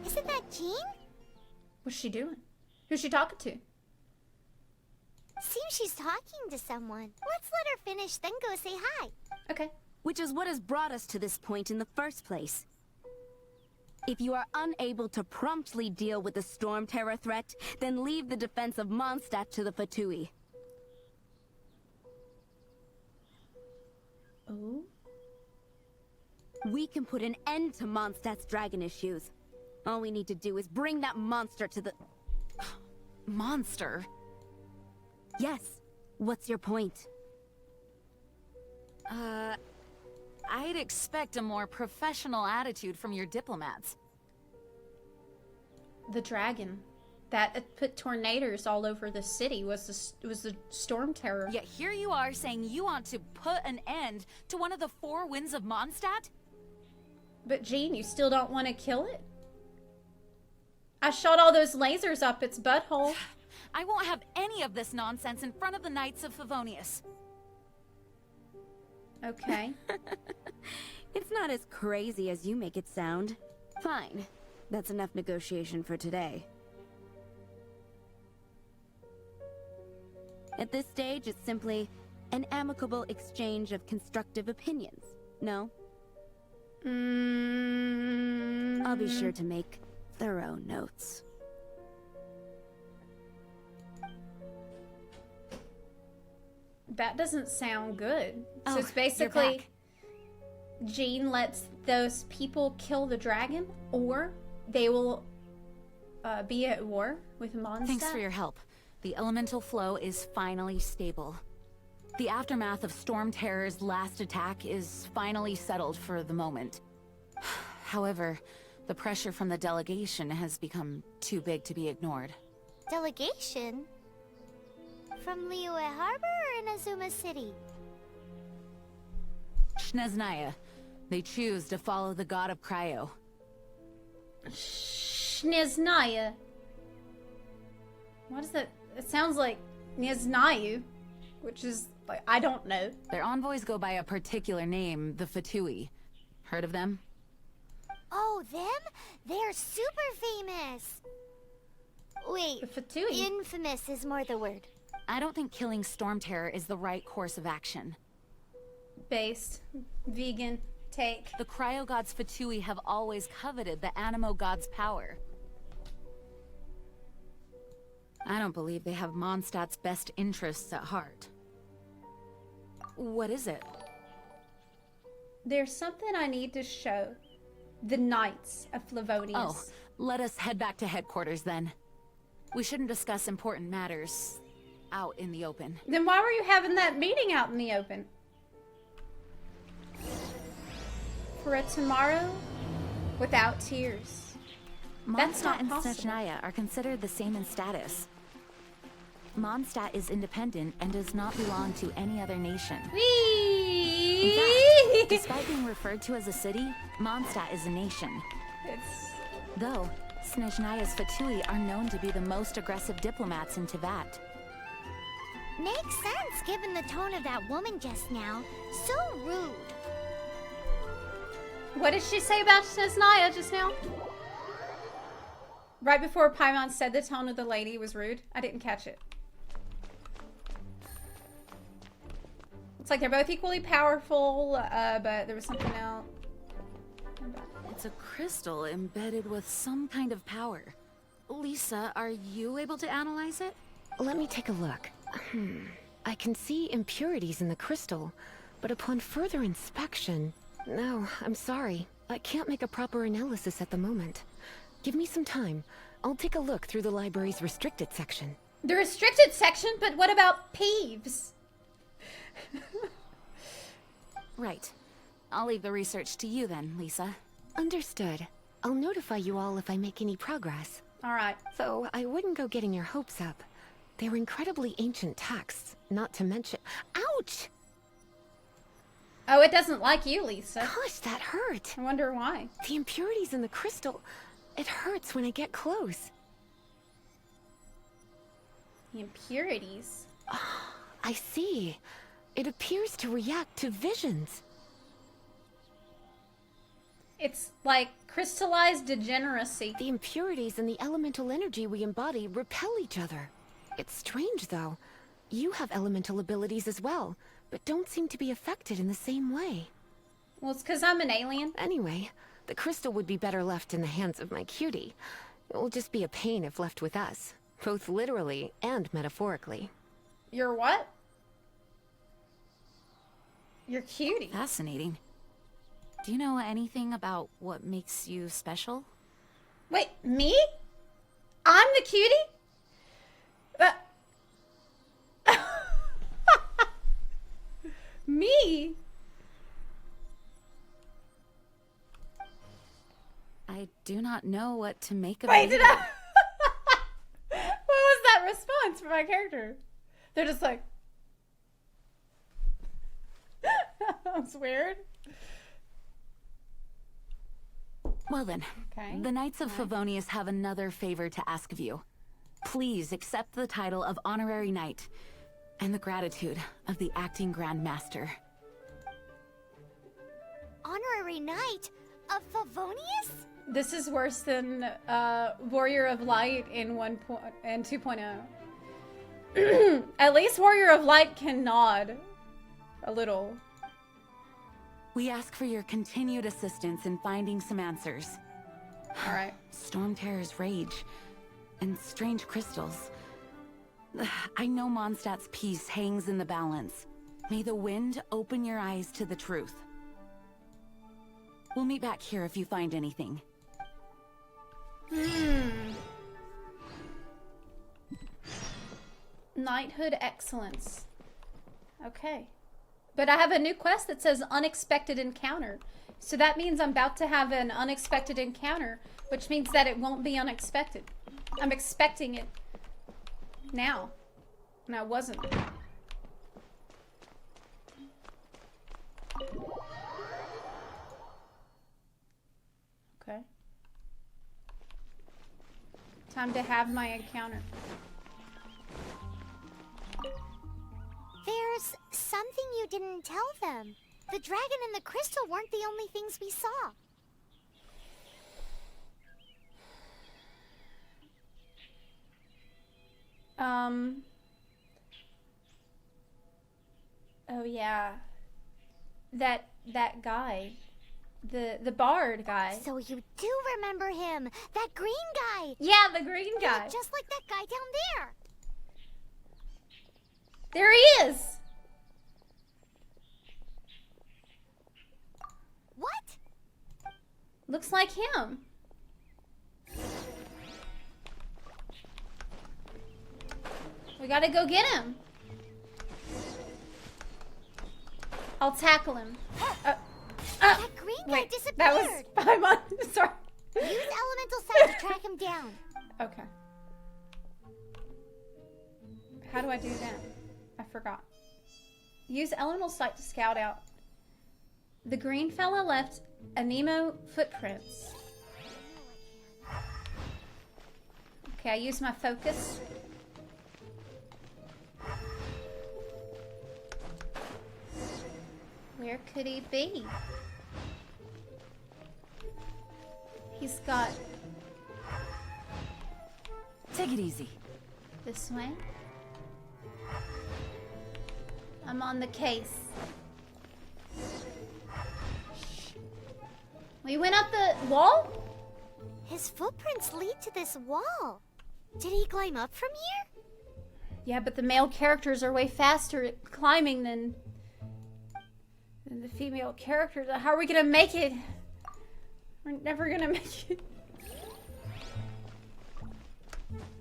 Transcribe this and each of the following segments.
Isn't that Jean? What's she doing? Who's she talking to? Seems she's talking to someone. Let's let her finish, then go say hi. Okay. Which is what has brought us to this point in the first place. If you are unable to promptly deal with the Storm Terror threat, then leave the defense of Mondstadt to the Fatui. Oh? We can put an end to Mondstadt's dragon issues. All we need to do is bring that monster to the... Monster? Yes. What's your point? I'd expect a more professional attitude from your diplomats. The dragon that put tornadoes all over the city was the Storm Terror. Yet here you are saying you want to put an end to one of the four winds of Mondstadt? But Jean, you still don't want to kill it? I shot all those lasers up its butthole. I won't have any of this nonsense in front of the Knights of Favonius. Okay. It's not as crazy as you make it sound. Fine. That's enough negotiation for today. At this stage, it's simply an amicable exchange of constructive opinions. No? I'll be sure to make thorough notes. That doesn't sound good. So Oh, it's you're basically back. Jean lets those people kill the dragon, or they will be at war with Mondstadt. Thanks for your help. The elemental flow is finally stable. The aftermath of Storm Terror's last attack is finally settled for the moment. However, the pressure from the delegation has become too big to be ignored. Delegation? From Liyue Harbor or Inazuma City? Shneznaya. They choose to follow the god of Cryo. Shneznaya. What is that? It sounds like Neznayu, which is, like, I don't know. Their envoys go by a particular name, the Fatui. Heard of them? Oh, them? They're super famous. Wait, The Fatui. infamous is more the word. I don't think killing Storm Terror is the right course of action. Based. Vegan. Take. The Cryo God's Fatui have always coveted the Animo God's power. I don't believe they have Mondstadt's best interests at heart. What is it? There's something I need to show the Knights of Flavonius. Oh, let us head back to headquarters then. We shouldn't discuss important matters out in the open. Then why were you having that meeting out in the open? For a tomorrow without tears. That's not Mondstadt and possible. Snezhnaya are considered the same in status. Mondstadt is independent and does not belong to any other nation. In fact, despite being referred to as a city, Mondstadt is a nation. It's... Though, Snezhnaya's Fatui are known to be the most aggressive diplomats in Teyvat. Makes sense given the tone of that woman just now. So rude. What did she say about Shneznaya just now? Right before Paimon said the tone of the lady was rude. I didn't catch it. It's like they're both equally powerful, but there was something else. It's a crystal embedded with some kind of power. Lisa, are you able to analyze it? Let me take a look. I can see impurities in the crystal, but upon further inspection... No, I'm sorry. I can't make a proper analysis at the moment. Give me some time. I'll take a look through the library's restricted section. The restricted section? But what about Peeves? Right. I'll leave the research to you then, Lisa. Understood. I'll notify you all if I make any progress. Alright. Though I wouldn't go getting your hopes up. They're incredibly ancient texts, not to mention... Ouch! Oh, it doesn't like you, Lisa. Gosh, that hurt. I wonder why. The impurities in the crystal... It hurts when I get close. The impurities. I see. It appears to react to visions. It's like crystallized degeneracy. The impurities and the elemental energy we embody repel each other. It's strange, though. You have elemental abilities as well, but don't seem to be affected in the same way. Well, it's because I'm an alien. Anyway, the crystal would be better left in the hands of my cutie. It will just be a pain if left with us, both literally and metaphorically. You're what? You're cutie. Fascinating. Do you know anything about what makes you special? Wait, me? I'm the cutie? Me? I do not know what to make of Wait, it. did I? What was that response from my character? They're just like... That was weird. Well then, Okay. the Knights of Favonius have another favor to ask of you. Please accept the title of Honorary Knight and the gratitude of the Acting Grand Master. Honorary Knight of Favonius? This is worse than Warrior of Light in 2.0. At least Warrior of Light can nod a little. We ask for your continued assistance in finding some answers. All right. Storm Terror's rage and strange crystals. I know Mondstadt's peace hangs in the balance. May the wind open your eyes to the truth. We'll meet back here if you find anything. Knighthood Excellence. Okay. But I have a new quest that says Unexpected Encounter. So that means I'm about to have an unexpected encounter, which means that it won't be unexpected. I'm expecting it now. And I wasn't. Okay. Time to have my encounter. There's something you didn't tell them. The dragon and the crystal weren't the only things we saw. Oh yeah. That guy. The bard guy. So you do remember him. That green guy. Yeah, the green He guy. looked just like that guy down there. There he is. What? Looks like him. We gotta go get him. I'll tackle him. That green guy Wait, disappeared. that was I'm on. Sorry. Use elemental sight to track him down. Okay. How do I do that? I forgot. Use elemental sight to scout out. The green fella left Anemo footprints. Okay, I use my focus. Where could he be? He's got Take it easy. this way. I'm on the case. We went up the wall? His footprints lead to this wall. Did he climb up from here? Yeah, but the male characters are way faster at climbing than the female characters. How are we gonna make it? We're never gonna make it.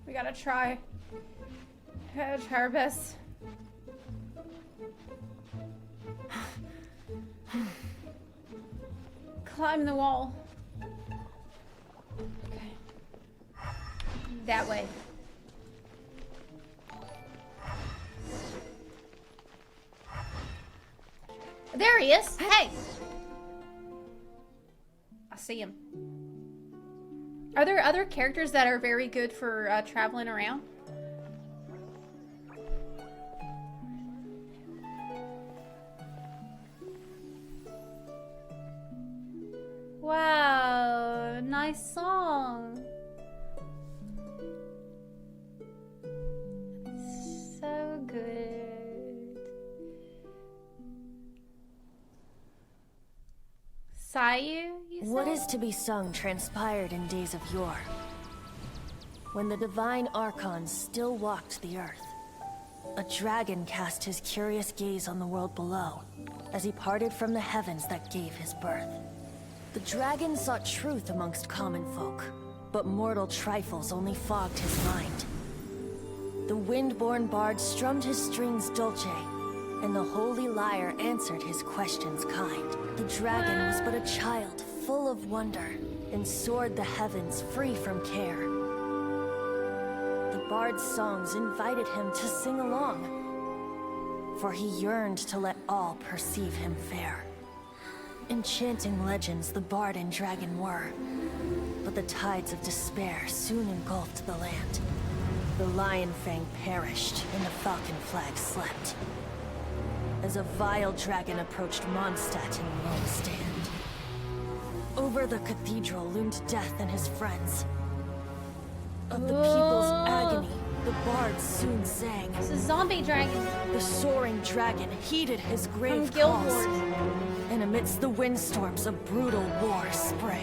We gotta try. Gotta try our best. Climb the wall. Okay. That way. There he is. Hey. I see him. Are there other characters that are very good for traveling around? Wow. nice song. So good. Sayu, you said? What is to be sung transpired in days of yore, when the divine archons still walked the earth. A dragon cast his curious gaze on the world below, as he parted from the heavens that gave his birth. The dragon sought truth amongst common folk, but mortal trifles only fogged his mind. The wind-born bard strummed his strings dulce, and the holy lyre answered his questions kind. The dragon was but a child, full of wonder, and soared the heavens free from care. The bard's songs invited him to sing along, for he yearned to let all perceive him fair. Enchanting legends the bard and dragon were, but the tides of despair soon engulfed the land. The Lion Fang perished, and the Falcon Flag slept, as a vile dragon approached Mondstadt in lone stand. Over the cathedral loomed Death and his friends. Of the people's agony, the bard soon sang. It's a zombie dragon. The soaring dragon heeded his grave From Guild calls, Wars. and amidst the windstorms a brutal war sprang.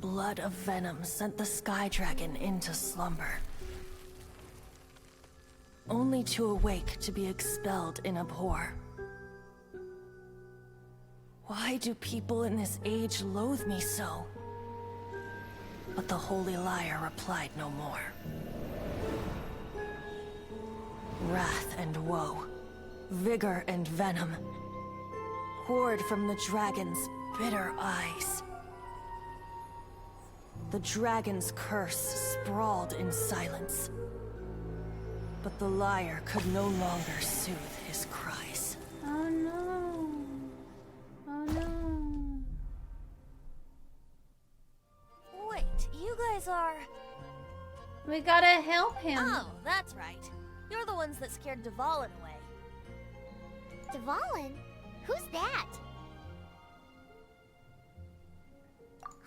Blood of venom sent the sky dragon into slumber, only to awake to be expelled in abhor. Why do people in this age loathe me so? But the holy lyre replied no more. Wrath and woe, vigor and venom, poured from the dragon's bitter eyes. The dragon's curse sprawled in silence, but the lyre could no longer soothe his cries. Oh no. Oh no. Wait, you guys are... We gotta help him. Oh, that's right. You're the ones that scared Dvalin away. Dvalin? Who's that?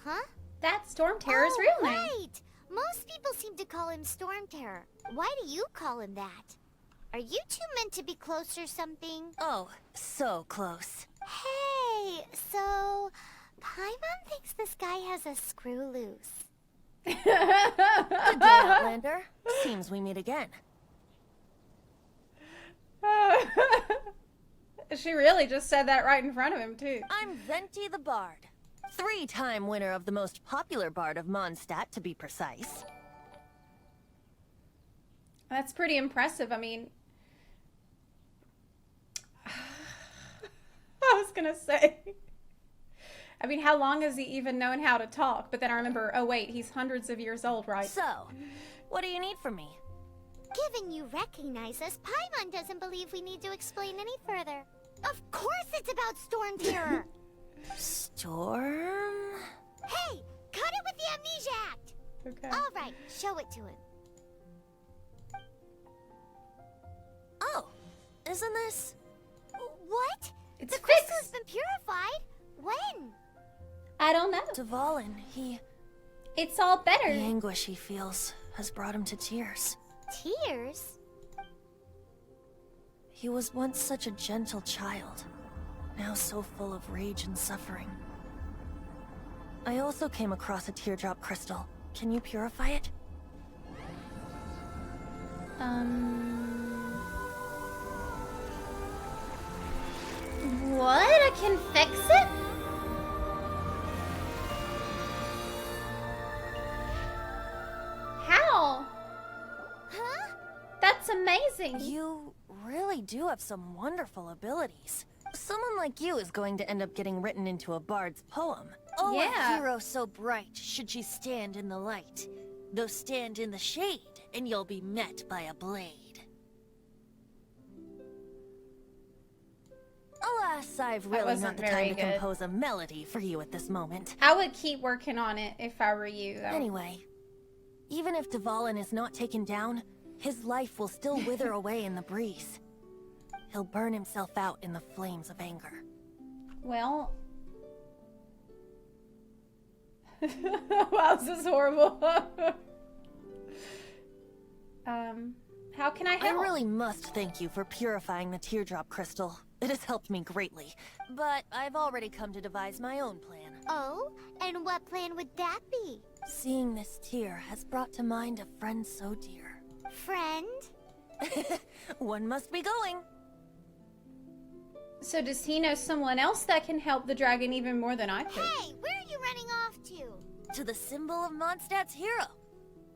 Huh? That Storm Terror's real name. Right! Most people seem to call him Storm Terror. Why do you call him that? Are you two meant to be close or something? Oh, so close. Hey, so Paimon thinks this guy has a screw loose. Good day, Outlander. Seems we meet again. She really just said that right in front of him, too. I'm Venti the Bard. 3-time winner of the most popular bard of Mondstadt, to be precise. That's pretty impressive. I mean, I was gonna say, I mean, how long has he even known how to talk? But then I remember, oh wait, he's hundreds of years old, right? So, what do you need from me? Given you recognize us, Paimon doesn't believe we need to explain any further. Of course it's about Storm Terror! Storm? Hey, cut it with the Amnesia Act! Okay. Alright, show it to him. Oh, isn't this... What? It's the crystal fixed. has been purified? When? I don't know. Dvalin, It's all the better. anguish he feels has brought him to tears. Tears? He was once such a gentle child, now so full of rage and suffering. I also came across a teardrop crystal. Can you purify it? What? I can fix it? How? Huh? That's amazing. You really do have some wonderful abilities. Someone like you is going to end up getting written into a bard's poem. Oh, Yeah. a hero so bright should she stand in the light. Though stand in the shade, and you'll be met by a blade. Alas, I've really wasn't not the very time to good. compose a melody for you at this moment. I would keep working on it if I were you, though. Anyway, even if Dvalin is not taken down, his life will still wither away in the breeze. He'll burn himself out in the flames of anger. Well. Wow, this is horrible. How can I I help? really must thank you for purifying the teardrop crystal. It has helped me greatly. But I've already come to devise my own plan. Oh? And what plan would that be? Seeing this tear has brought to mind a friend so dear. Friend? One must be going. So does he know someone else that can help the dragon even more than I could? Hey, where are you running off to? To the symbol of Mondstadt's hero.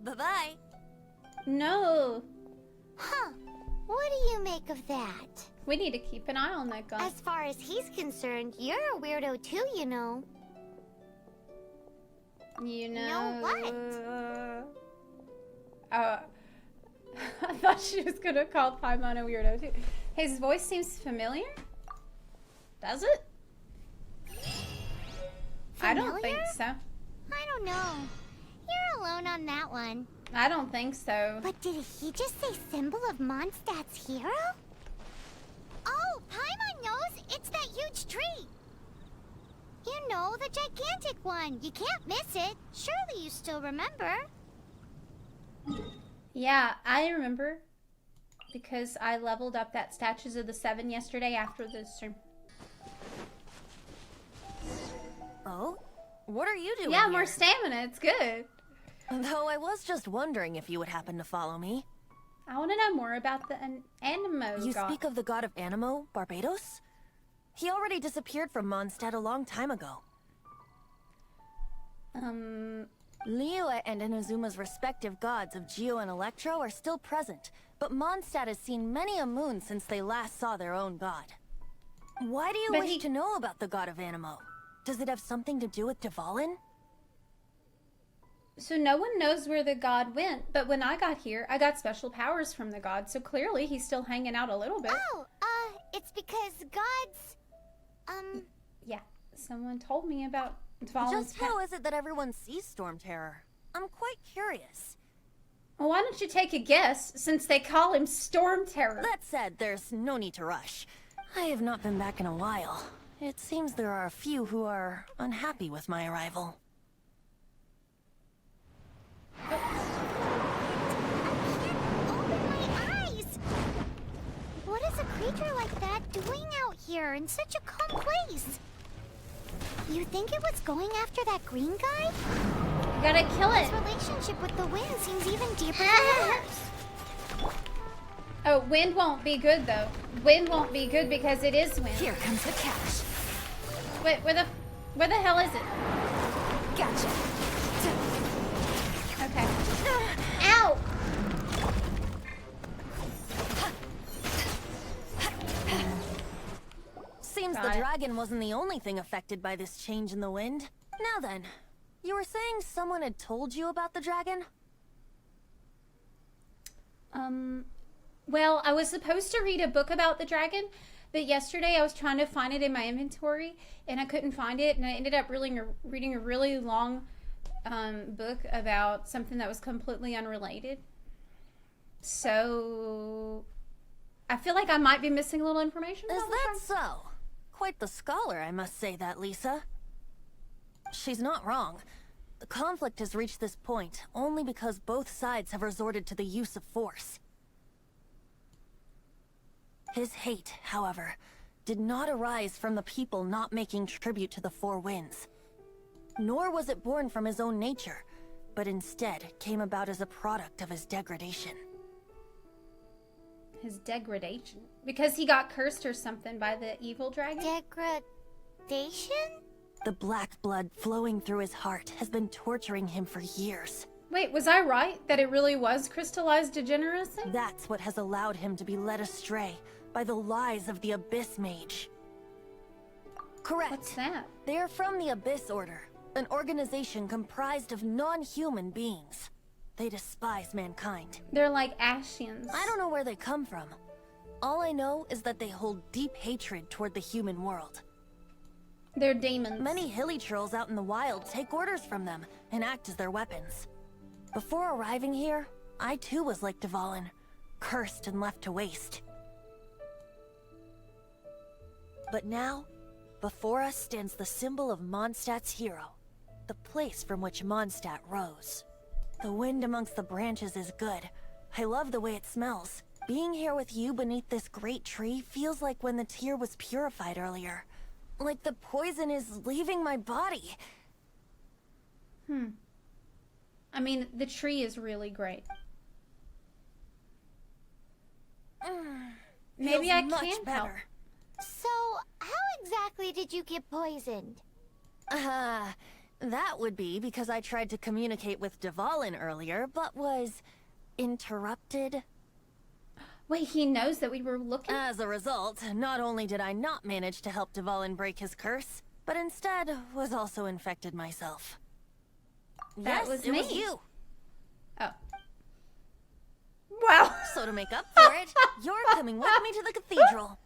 Bye-bye. No. Huh. What do you make of that? We need to keep an eye on that guy. As far as he's concerned, you're a weirdo too, you know. You know. Know what? I thought she was gonna call Paimon a weirdo too. His voice seems familiar. Does it? I don't think Familiar? so. I don't know. You're alone on that one. I don't think so. But did he just say symbol of Mondstadt's hero? Oh, Paimon knows! It's that huge tree! You know, the gigantic one. You can't miss it. Surely you still remember. Yeah, I remember. Because I leveled up that Statues of the Seven yesterday after the stream. Oh? What are you doing Yeah, here? more stamina. It's good. Though I was just wondering if you would happen to follow me. I want to know more about the Animo You god. speak of the god of Animo, Barbados? He already disappeared from Mondstadt a long time ago. Liyue and Inazuma's respective gods of Geo and Electro are still present, but Mondstadt has seen many a moon since they last saw their own god. Why do you wish to know about the god of Animo? Does it have something to do with Dvalin? So no one knows where the god went, but when I got here, I got special powers from the god, so clearly he's still hanging out a little bit. Oh, it's because gods, Yeah, someone told me about Dvalin's Just how is it that everyone sees Storm Terror? I'm quite curious. Well, why don't you take a guess, since they call him Storm Terror? That said, there's no need to rush. I have not been back in a while. It seems there are a few who are unhappy with my arrival. I can't open my eyes! What is a creature like that doing out here in such a calm place? You think it was going after that green guy? You gotta kill it. His relationship with the wind seems even deeper than yours. Oh, wind won't be good though. Wind won't be good because it is wind. Here comes the catch. Wait, where the hell is it? Gotcha. Okay. Ow! Seems Got the it. dragon wasn't the only thing affected by this change in the wind. Now then, you were saying someone had told you about the dragon? Well, I was supposed to read a book about the dragon, but yesterday I was trying to find it in my inventory, and I couldn't find it, and I ended up reading a really long book about something that was completely unrelated. So I feel like I might be missing a little information. Is about the that dragon. so? Quite the scholar, I must say that, Lisa. She's not wrong. The conflict has reached this point only because both sides have resorted to the use of force. His hate, however, did not arise from the people not making tribute to the Four Winds. Nor was it born from his own nature, but instead came about as a product of his degradation. His degradation? Because he got cursed or something by the evil dragon? Degradation? The black blood flowing through his heart has been torturing him for years. Wait, was I right that it really was crystallized degeneracy? That's what has allowed him to be led astray by the lies of the Abyss Mage. Correct. What's that? They are from the Abyss Order, an organization comprised of non-human beings. They despise mankind. They're like Ashians. I don't know where they come from. All I know is that they hold deep hatred toward the human world. They're demons. Many hilly trolls out in the wild take orders from them and act as their weapons. Before arriving here, I too was like Dvalin, cursed and left to waste. But now, Before us stands the symbol of Mondstadt's hero, the place from which Mondstadt rose. The wind amongst the branches is good. I love the way it smells. Being here with you beneath this great tree feels like when the tear was purified earlier. Like the poison is leaving my body. I mean, the tree is really great. Maybe I can help. So, how exactly did you get poisoned? That would be because I tried to communicate with Dvalin earlier, but was interrupted. Wait, he knows that we were looking? As a result, not only did I not manage to help Dvalin break his curse, but instead was also infected myself. That Yes, was it me. was you. Oh. Wow. So to make up for it, you're coming with me to the cathedral.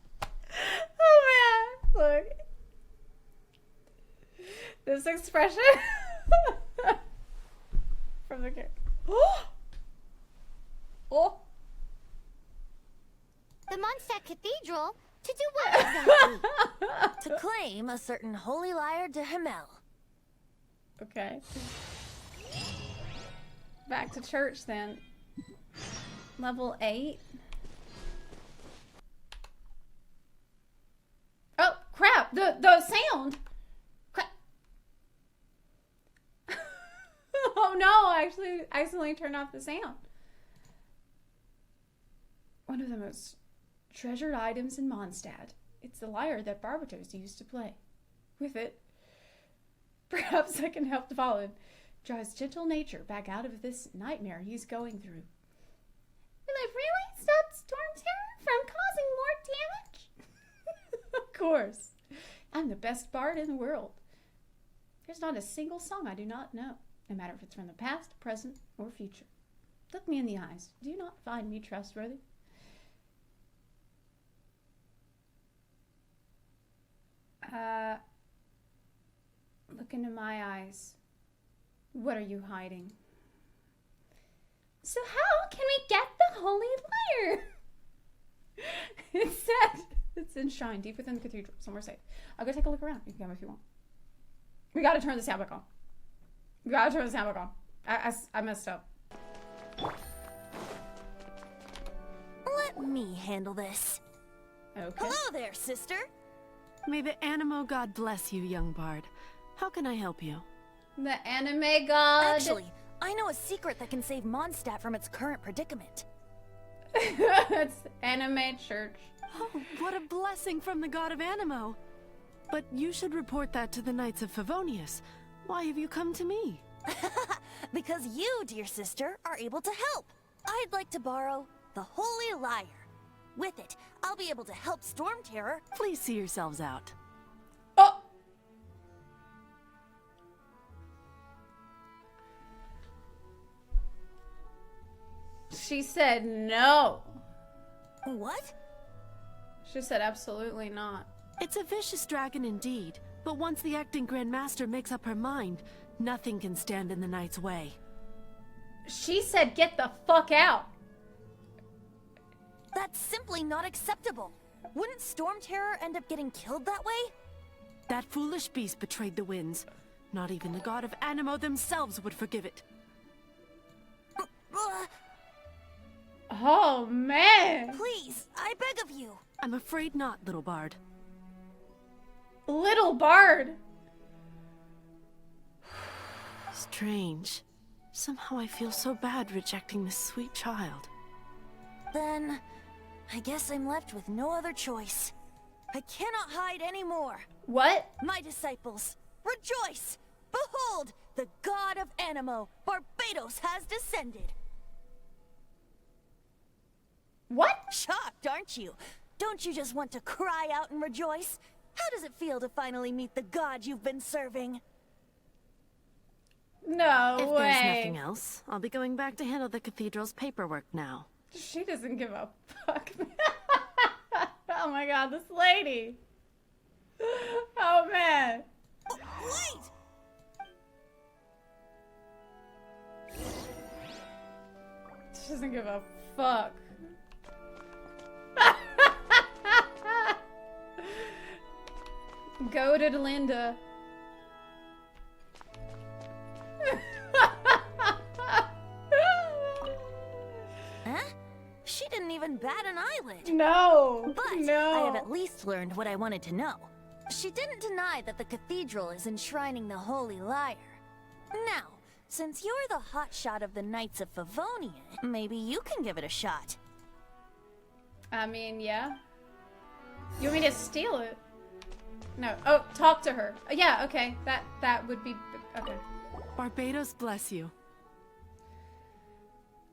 Oh man, look. This expression from the character. Oh. The Mondstadt Cathedral? To do what exactly? To claim a certain holy Lyre de Himmel. Okay. Back to church then. Level 8. Oh crap! The sound. Crap. Oh no! I actually accidentally turned off the sound. One of the most treasured items in Mondstadt. It's the lyre that Barbatos used to play. With it, perhaps I can help Dvalin draw his gentle nature back out of this nightmare he's going through. Will it really stop Storm Terror from causing more damage? Of course. I'm the best bard in the world. There's not a single song I do not know, no matter if it's from the past, present, or future. Look me in the eyes. Do you not find me trustworthy? Look into my eyes. What are you hiding? So how can we get the holy lyre? It said it's enshrined deep within the cathedral, somewhere safe. I'll go take a look around. You can come if you want. We gotta turn the sound back on. We gotta turn the sound back on. I messed up. Let me handle this. Okay. Hello there, sister. May the Animo god bless you, young bard. How can I help you? The anime god. Actually, I know a secret that can save Mondstadt from its current predicament. It's anime church. Oh, what a blessing from the god of Animo. But you should report that to the Knights of Favonius. Why have you come to me? Because you, dear sister, are able to help. I'd like to borrow the holy lyre. With it, I'll be able to help Storm Terror. Please see yourselves out. Oh! She said no. What? She said absolutely not. It's a vicious dragon indeed, but once the acting Grand Master makes up her mind, nothing can stand in the Knight's way. She said get the fuck out. That's simply not acceptable. Wouldn't Storm Terror end up getting killed that way? That foolish beast betrayed the winds. Not even the god of Animo themselves would forgive it. Oh man. Please, I beg of you. I'm afraid not, little bard. Little bard. Strange. Somehow I feel so bad rejecting this sweet child. Then, I guess I'm left with no other choice. I cannot hide anymore. What? My disciples, rejoice! Behold, the god of Animo, Barbatos, has descended. What? Shocked, aren't you? Don't you just want to cry out and rejoice? How does it feel to finally meet the god you've been serving? No If way. there's nothing else, I'll be going back to handle the cathedral's paperwork now. She doesn't give a fuck. Oh my god, this lady. Oh man. Wait! She doesn't give a fuck. Goated Linda. Huh? She didn't even bat an eyelid. No. But no. I have at least learned what I wanted to know. She didn't deny that the cathedral is enshrining the Holy Lyre. Now, since you're the hotshot of the Knights of Favonia, maybe you can give it a shot. I mean, yeah. You want me to steal it? No. Oh, talk to her. Yeah, okay. That would be... Okay. Barbados bless you.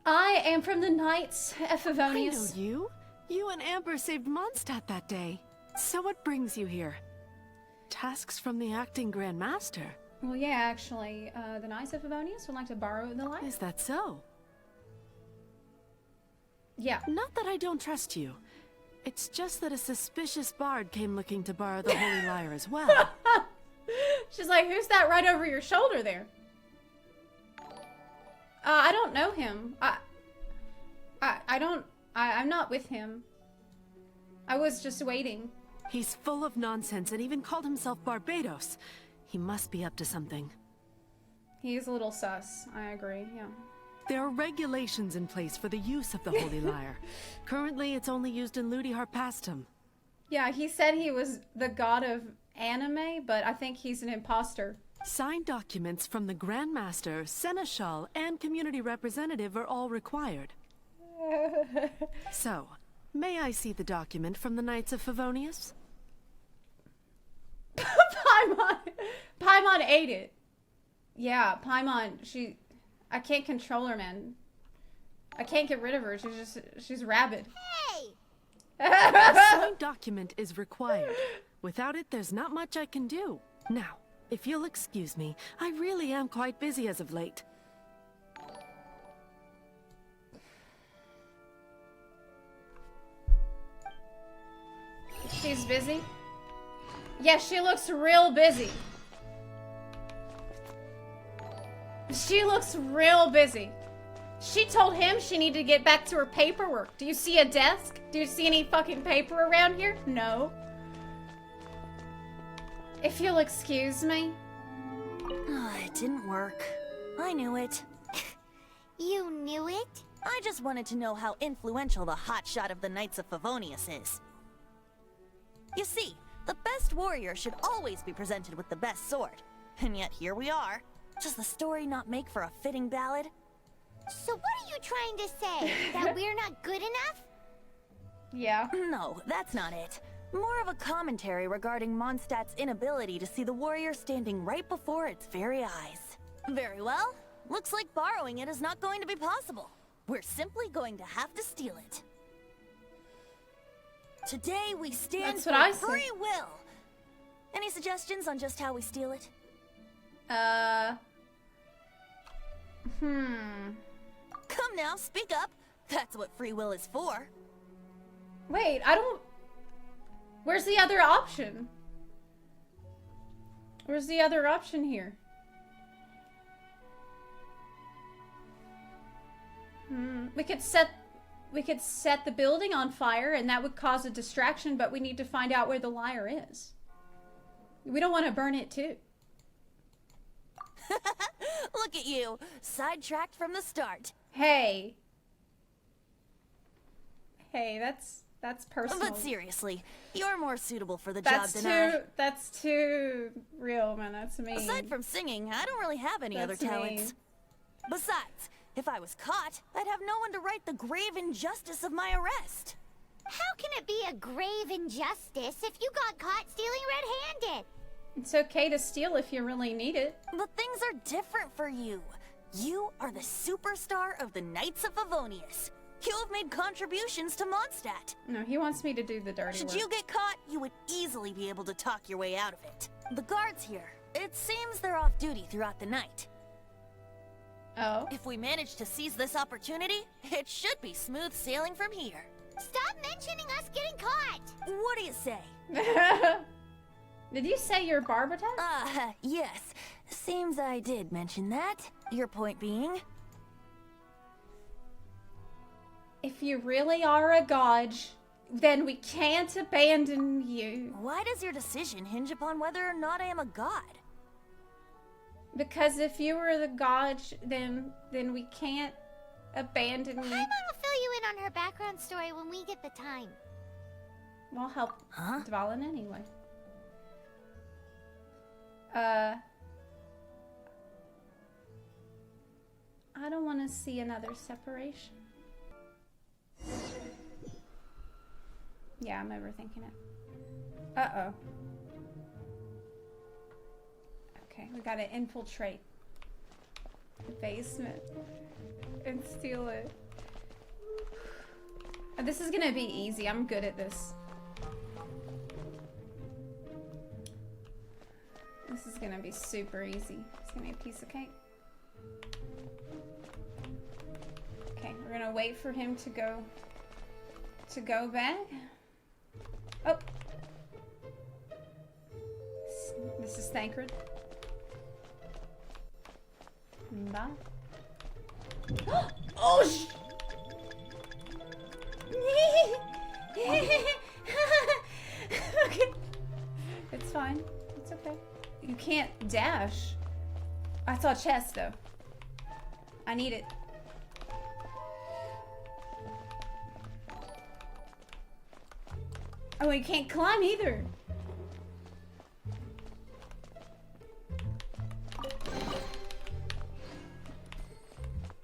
I am from the Knights of I know Favonius. you. You and Amber saved Mondstadt that day. So what brings you here? Tasks from the acting Grand Master. Well, yeah, actually, the Knights of Favonius would like to borrow the Lyre. Is that so? Yeah. Not that I don't trust you. It's just that a suspicious bard came looking to borrow the Holy Lyre as well. She's like, who's that right over your shoulder there? I don't know him. I'm not with him. I was just waiting. He's full of nonsense and even called himself Barbados. He must be up to something. He's a little sus. I agree, yeah. There are regulations in place for the use of the Holy Lyre. Currently, it's only used in Ludi Harpastum. Yeah, he said he was the god of anime, but I think he's an imposter. Signed documents from the Grand Master, Seneschal, and community representative are all required. So, may I see the document from the Knights of Favonius? Paimon ate it. Yeah, Paimon, I can't control her, man. I can't get rid of her. She's rabid. Hey! A signed document is required. Without it, there's not much I can do. Now, if you'll excuse me, I really am quite busy as of late. She's busy? Yeah, she looks real busy. She looks real busy. She told him she needed to get back to her paperwork. Do you see a desk? Do you see any fucking paper around here? No. If you'll excuse me. It didn't work. I knew it. You knew it? I just wanted to know how influential the hotshot of the Knights of Favonius is. You see, the best warrior should always be presented with the best sword. And yet here we are. Does the story not make for a fitting ballad? So what are you trying to say? That we're not good enough? Yeah. No, that's not it. More of a commentary regarding Mondstadt's inability to see the warrior standing right before its very eyes. Very well. Looks like borrowing it is not going to be possible. We're simply going to have to steal it. Today we stand That's what I for said. free will. Any suggestions on just how we steal it? Come now, speak up. That's what free will is for. Wait, I don't... Where's the other option? Where's the other option here? We could set the building on fire and that would cause a distraction, but we need to find out where the lyre is. We don't want to burn it too. Look at you, sidetracked from the start. Hey. Hey, that's personal. But seriously, you're more suitable for the job than I. That's too real, man. That's me. Aside from singing, I don't really have any other That's me. talents. Besides, if I was caught, I'd have no one to right the grave injustice of my arrest. How can it be a grave injustice if you got caught stealing red-handed? It's okay to steal if you really need it. But things are different for you. You are the superstar of the Knights of Favonius. You have made contributions to Mondstadt. No, he wants me to do the dirty Should work. you get caught, you would easily be able to talk your way out of it. The guards here, it seems they're off duty throughout the night. Oh. If we manage to seize this opportunity, it should be smooth sailing from here. Stop mentioning us getting caught! What do you say? Did you say you're Barbatas? Yes. Seems I did mention that. Your point being? If you really are a god, then we can't abandon you. Why does your decision hinge upon whether or not I am a god? Because if you were the god, then we can't abandon you. Paimon will fill you in on her background story when we get the time. We'll help Dvalin anyway. I don't want to see another separation. Yeah, I'm overthinking it. Uh-oh. Okay, we gotta infiltrate the basement and steal it. This is gonna be easy. I'm good at this. This is gonna be super easy. It's gonna be a piece of cake. Okay, we're gonna wait for him to go back. Oh, this is Thancred. Bye. Oh sh! Okay, it's fine. It's okay. You can't dash. I saw a chest though. I need it. Oh, you can't climb either.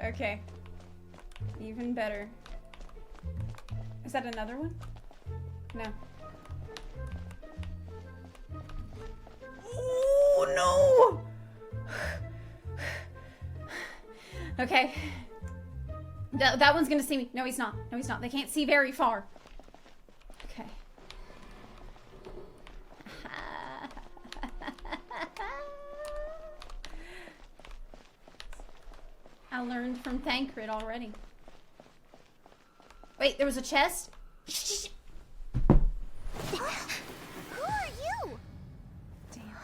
Okay. Even better. Is that another one? No. Oh no! Okay. That one's gonna see me. No, he's not. No, he's not. They can't see very far. Okay. I learned from Thancred already. Wait, there was a chest? Shh. Who are you? Damn.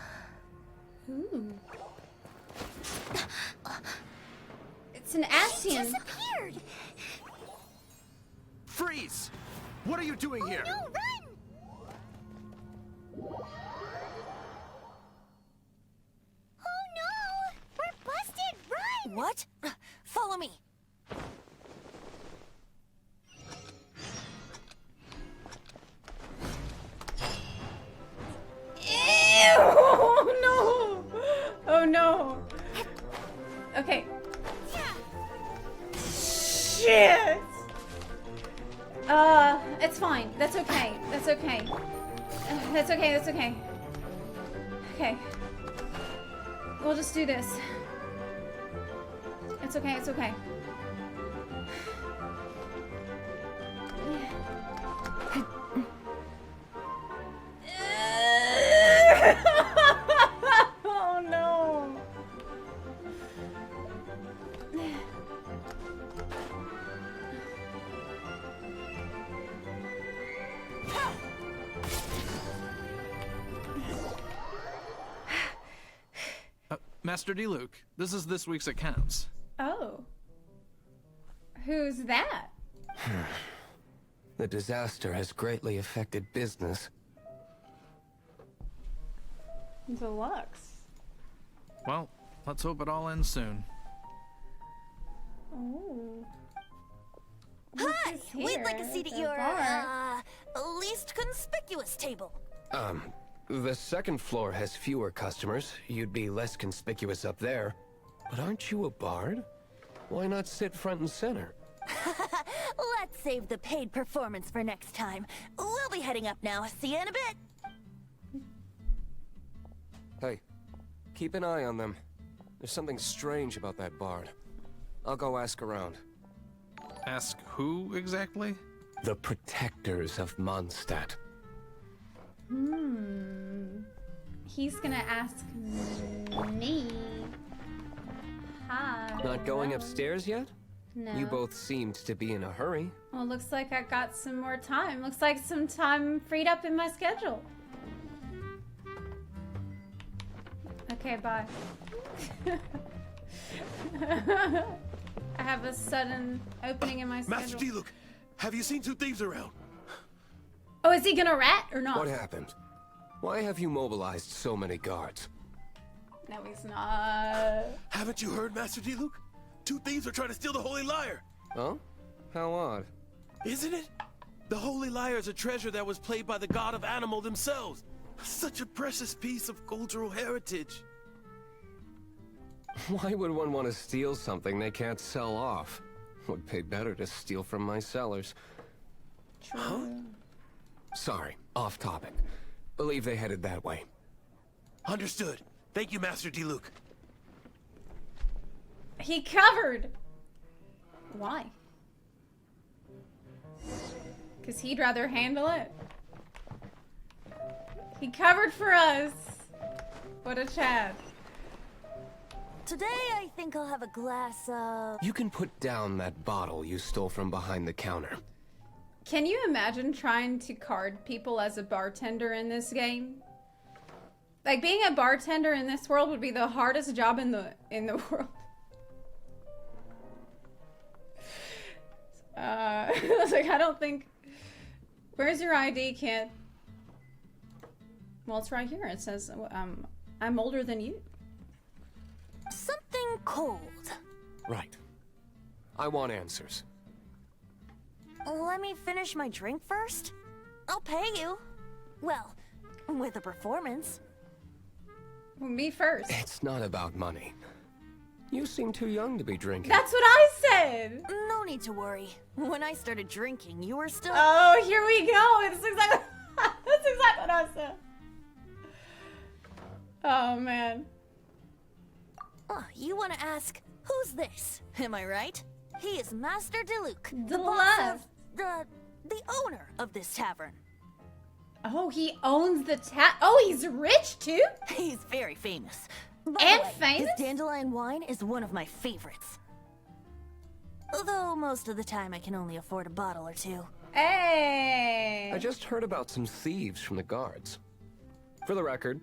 Ooh. It's an Ascian. Disappeared. Freeze! What are you doing here? No, run! Oh no! We're busted! Run! What? Follow me. Ew! Oh no! Oh no! Okay. Shit! It's fine. That's okay. That's okay. That's okay. That's okay. Okay. We'll just do this. It's okay. It's okay. Oh no. Master Diluc, this is this week's accounts. Oh. Who's that? The disaster has greatly affected business. Deluxe. Well, let's hope it all ends soon. Oh. Hi! We'd like a seat at your, least conspicuous table. The second floor has fewer customers. You'd be less conspicuous up there. But aren't you a bard? Why not sit front and center? Let's save the paid performance for next time. We'll be heading up now. See you in a bit. Hey, keep an eye on them. There's something strange about that bard. I'll go ask around. Ask who exactly? The protectors of Mondstadt. He's gonna ask me. Hi. Not going upstairs yet? No. You both seemed to be in a hurry. Well, looks like I got some more time. Looks like some time freed up in my schedule. Okay, bye. I have a sudden opening in my schedule. Master Diluc, have you seen two thieves around? Oh, is he gonna rat or not? What happened? Why have you mobilized so many guards? No, he's not. Haven't you heard, Master Diluc? 2 thieves are trying to steal the Holy Lyre. Oh? How odd. Isn't it? The Holy Lyre is a treasure that was played by the god of animal themselves. Such a precious piece of cultural heritage. Why would one want to steal something they can't sell off? Would pay better to steal from my sellers. True. Huh? Sorry, off topic. Believe they headed that way. Understood. Thank you, Master Diluc. He covered. Why? Because he'd rather handle it. He covered for us. What a Chad. Today, I think I'll have a glass of... You can put down that bottle you stole from behind the counter. Can you imagine trying to card people as a bartender in this game? Like, being a bartender in this world would be the hardest job in the world. I was like, I don't think... Where's your ID, kid? Well, it's right here. It says, I'm older than you. Something cold. Right. I want answers. Let me finish my drink first. I'll pay you. Well, with a performance. Well, me first. It's not about money. You seem too young to be drinking. That's what I said. No need to worry. When I started drinking, you were still... Oh, here we go. It's exactly... That's exactly what I said. Oh, man. Oh, you want to ask, who's this? Am I right? He is Master Diluc, the Diluc. boss of... the owner of this tavern. Oh, he owns the Oh, he's rich, too? He's very famous. By And the way, famous? His dandelion wine is one of my favorites. Although most of the time I can only afford a bottle or 2. Hey. I just heard about some thieves from the guards. For the record,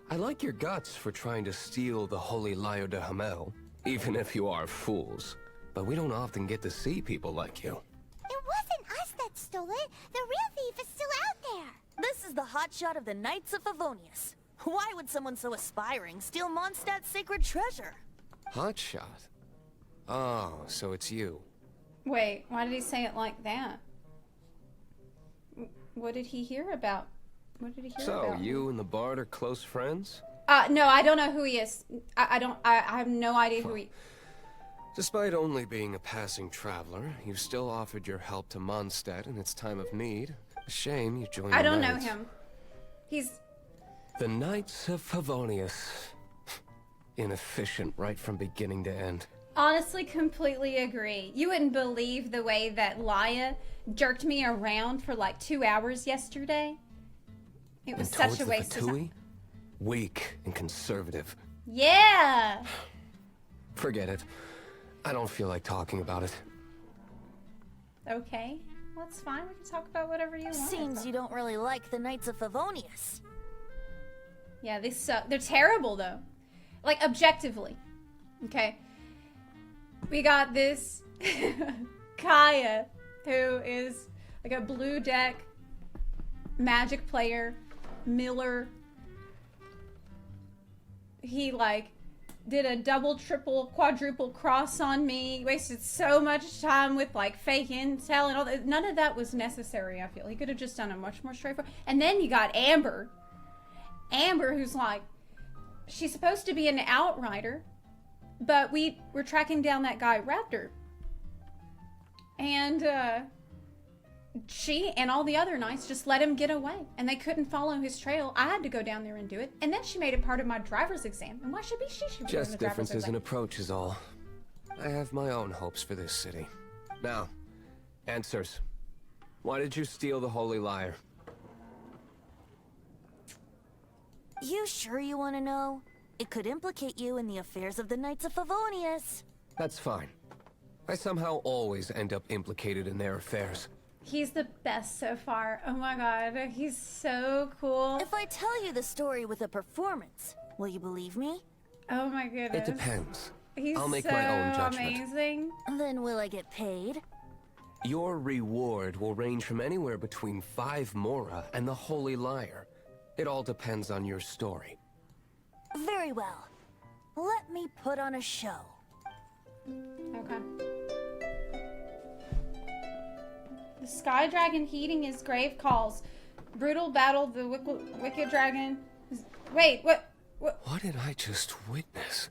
I like your guts for trying to steal the Holy Lyre de Hamel, even if you are fools. But we don't often get to see people like you. It wasn't us that stole it. The real thief is still out there. This is the hotshot of the Knights of Favonius. Why would someone so aspiring steal Mondstadt's sacred treasure? Hotshot? Oh, so it's you. Wait, why did he say it like that? What did he hear about? What did he hear about? So, you and the Bard are close friends? No, I don't know who he is. I have no idea who he... Despite only being a passing traveler, you still offered your help to Mondstadt in its time of need. A shame you joined I the don't know Knights. him. He's... The Knights of Favonius. Inefficient right from beginning to end. Honestly, completely agree. You wouldn't believe the way that Lyre jerked me around for like 2 hours yesterday. It was And such towards a waste of the time. Fatui? Weak and conservative. Yeah! Forget it. I don't feel like talking about it. Okay. Well, it's fine. We can talk about whatever you want. Seems you don't really like the Knights of Favonius. Yeah, they suck. They're terrible, though. Like, objectively. Okay. We got this Kaya, who is like a blue deck magic player, Miller. He, like, did a double, triple, quadruple cross on me. Wasted so much time with, like, fake intel and all that. None of that was necessary, I feel. He could have just done a much more straightforward. And then you got Amber. Amber, who's like, she's supposed to be an outrider, but we're tracking down that guy Raptor. And she and all the other knights just let him get away, and they couldn't follow his trail. I had to go down there and do it, and then she made it part of my driver's exam. And why should she be Just doing the driver's differences exam? in approach is all. I have my own hopes for this city. Now, answers. Why did you steal the Holy Lyre? You sure you want to know? It could implicate you in the affairs of the Knights of Favonius. That's fine. I somehow always end up implicated in their affairs. He's the best so far. Oh my god, he's so cool. If I tell you the story with a performance, will you believe me? Oh my goodness. It depends. He's I'll make so my own judgment. amazing. Then will I get paid? Your reward will range from anywhere between 5 Mora and the Holy Lyre. It all depends on your story. Very well. Let me put on a show. Okay. The Sky Dragon heeding his grave calls. Brutal battle the wicked dragon. Wait, what? What did I just witness?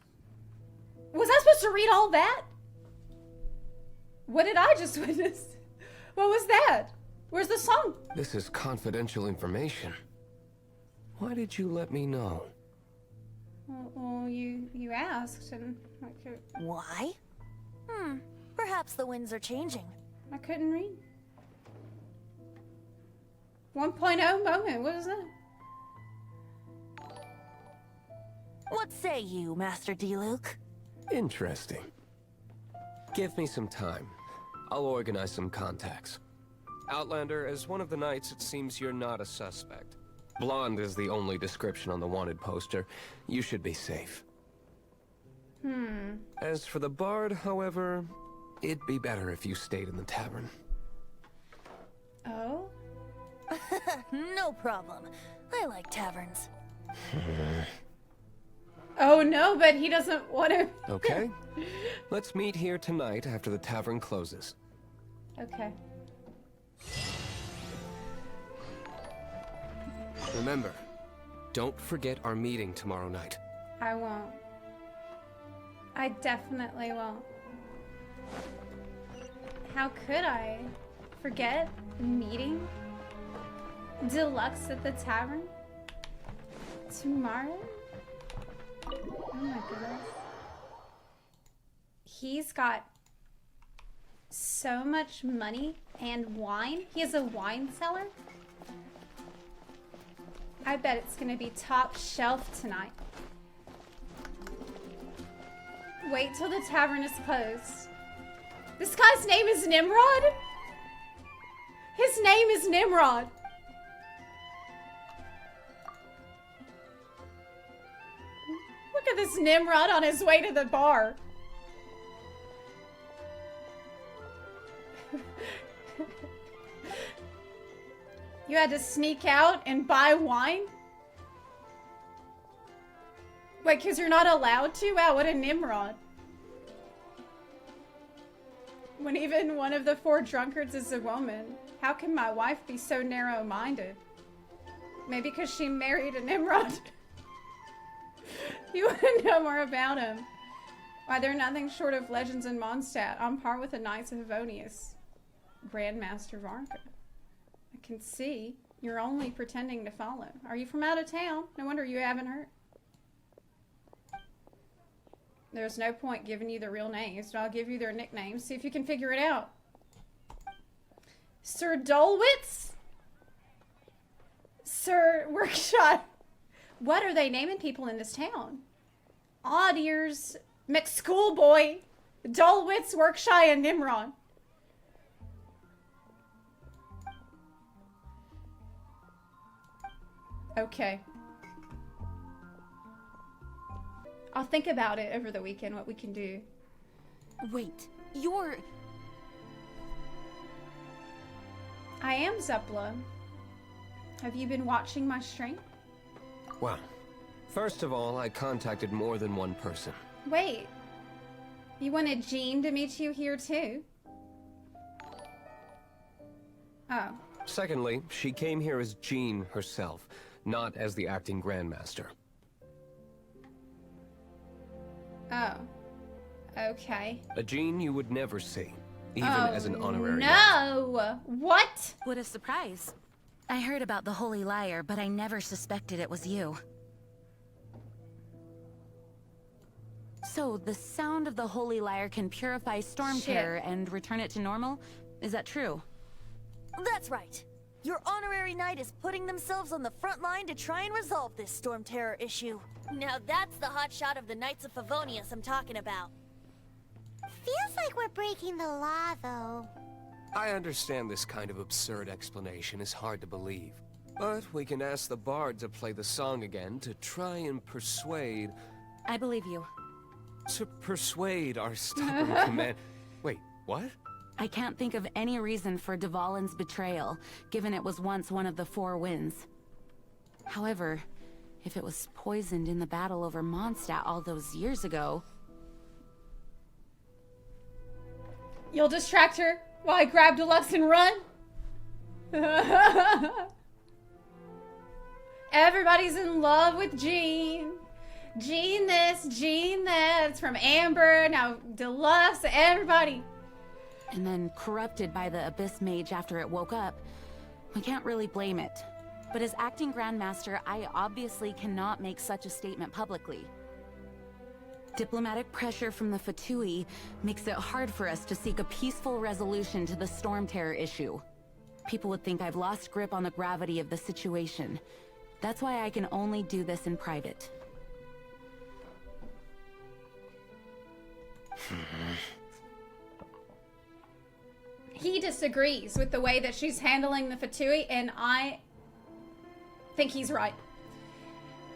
Was I supposed to read all that? What did I just witness? What was that? Where's the song? This is confidential information. Why did you let me know? Well, you asked, and Why? Perhaps the winds are changing. I couldn't read. 1.0 moment, what is that? What say you, Master Diluc? Interesting. Give me some time. I'll organize some contacts. Outlander, as one of the knights, it seems you're not a suspect. Blonde is the only description on the wanted poster. You should be safe. As for the bard, however, it'd be better if you stayed in the tavern. Oh? No problem. I like taverns. Oh no, but he doesn't want to. Okay. Let's meet here tonight after the tavern closes. Okay. Remember, don't forget our meeting tomorrow night. I won't. I definitely won't. How could I forget the meeting? Deluxe at the tavern? Tomorrow? Oh my goodness. He's got so much money and wine. He has a wine cellar. I bet it's gonna be top shelf tonight. Wait till the tavern is closed. This guy's name is Nimrod? His name is Nimrod. Look at this Nimrod on his way to the bar. You had to sneak out and buy wine? Wait, because you're not allowed to? Wow, what a Nimrod. When even one of the 4 drunkards is a woman. How can my wife be so narrow-minded? Maybe because she married a Nimrod. You want to know more about him. Why, they're nothing short of legends in Mondstadt, on par with the Knights of Favonius. Grandmaster Varka. I can see you're only pretending to follow. Are you from out of town? No wonder you haven't heard. There's no point giving you the real names, but I'll give you their nicknames. See if you can figure it out. Sir Dolwitz? Sir Workshop? What are they naming people in this town? Odd Ears, McSchoolboy, Dolwitz, Workshy, and Nimrod. Okay. I'll think about it over the weekend, what we can do. Wait, you're... I am Zepla. Have you been watching my stream? Well, first of all, I contacted more than one person. Wait. You wanted Jean to meet you here too? Oh. Secondly, she came here as Jean herself, not as the acting Grandmaster. Oh. Okay. A Jean you would never see, even as an honorary. No! What? What a surprise. I heard about the Holy Lyre, but I never suspected it was you. So, the sound of the Holy Lyre can purify Storm Terror and return it to normal? Is that true? That's right. Your honorary knight is putting themselves on the front line to try and resolve this Storm Terror issue. Now that's the hotshot of the Knights of Favonius I'm talking about. Feels like we're breaking the law, though. I understand this kind of absurd explanation is hard to believe. But we can ask the bard to play the song again to try and persuade... I believe you. To persuade our stubborn command... Wait, what? I can't think of any reason for Dvalin's betrayal, given it was once one of the Four Winds. However, if it was poisoned in the battle over Mondstadt all those years ago... You'll distract her while I grab Diluc and run? Everybody's in love with Jean. Jean this, Jean that. It's from Amber, now Diluc, everybody. And then corrupted by the Abyss Mage after it woke up. We can't really blame it. But as acting Grandmaster, I obviously cannot make such a statement publicly. Diplomatic pressure from the Fatui makes it hard for us to seek a peaceful resolution to the Storm Terror issue. People would think I've lost grip on the gravity of the situation. That's why I can only do this in private. He disagrees with the way that she's handling the Fatui, and I think he's right.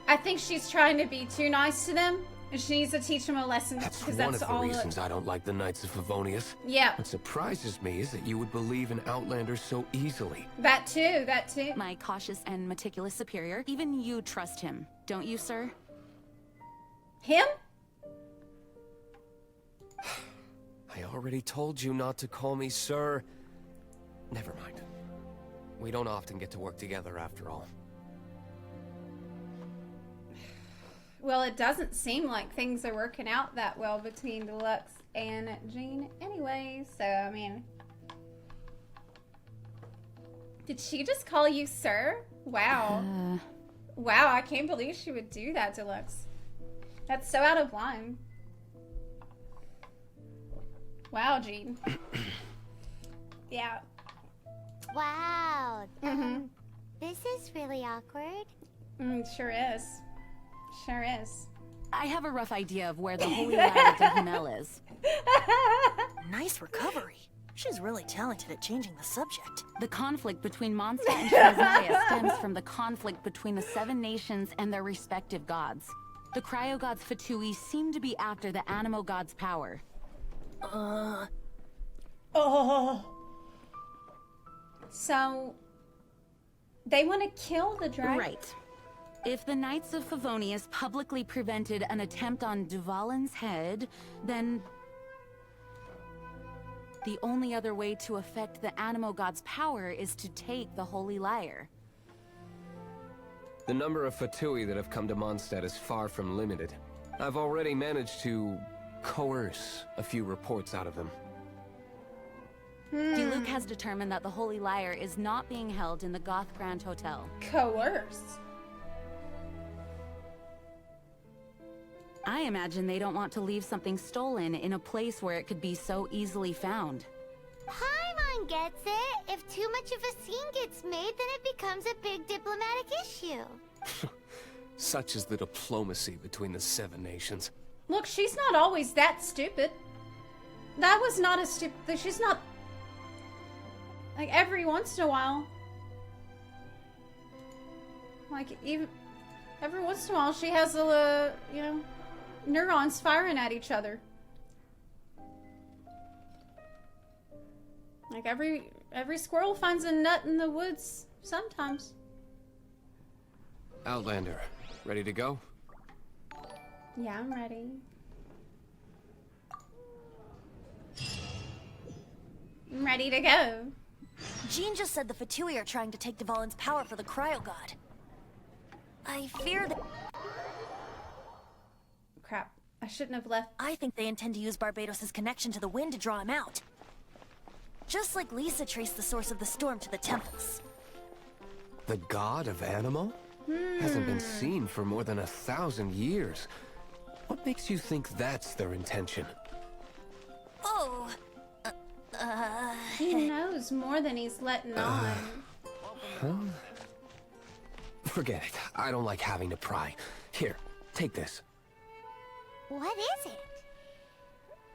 I think she's trying to be too nice to them, and she needs to teach them a lesson. That's because one that's of the all reasons I don't like the Knights of Favonius. Yeah. What surprises me is that you would believe in Outlanders so easily. That too, that too. My cautious and meticulous superior, even you trust him, don't you, sir? Him? I already told you not to call me sir. Never mind. We don't often get to work together after all. Well, it doesn't seem like things are working out that well between Diluc and Jean anyway, so I mean... Did she just call you sir? Wow. Wow, I can't believe she would do that, Diluc. That's so out of line. Wow, Jean. Yeah. Wow. This is really awkward. Sure is. Sure is. I have a rough idea of where the Holy Lyre de Hamel is. Nice recovery. She's really talented at changing the subject. The conflict between Mondstadt and Transnaya stems from the conflict between the Seven Nations and their respective gods. The Cryo Gods Fatui seem to be after the Animo God's power. Oh. So, they want to kill the dragon? Right. If the Knights of Favonius publicly prevented an attempt on Dvalin's head, then... the only other way to affect the Animo God's power is to take the Holy Lyre. The number of Fatui that have come to Mondstadt is far from limited. I've already managed to coerce a few reports out of them. Diluc has determined that the Holy Lyre is not being held in the Goth Grand Hotel. Coerce? I imagine they don't want to leave something stolen in a place where it could be so easily found. Paimon gets it. If too much of a scene gets made, then it becomes a big diplomatic issue. Such is the diplomacy between the Seven Nations. Look, she's not always that stupid. That was not a stupid... She's not... Like, every once in a while... Like, even... Every once in a while, she has a, you know... neurons firing at each other. Like, every squirrel finds a nut in the woods sometimes. Outlander, ready to go? Yeah, I'm ready. I'm ready to go. Jean just said the Fatui are trying to take Dvalin's power for the Cryo God. I fear that... Crap. I shouldn't have left. I think they intend to use Barbados' connection to the wind to draw him out. Just like Lisa traced the source of the storm to the temples. The god of Animo? Hasn't been seen for more than 1,000 years. What makes you think that's their intention? Oh... He knows more than he's letting on. Huh? Forget it. I don't like having to pry. Here, take this. What is it?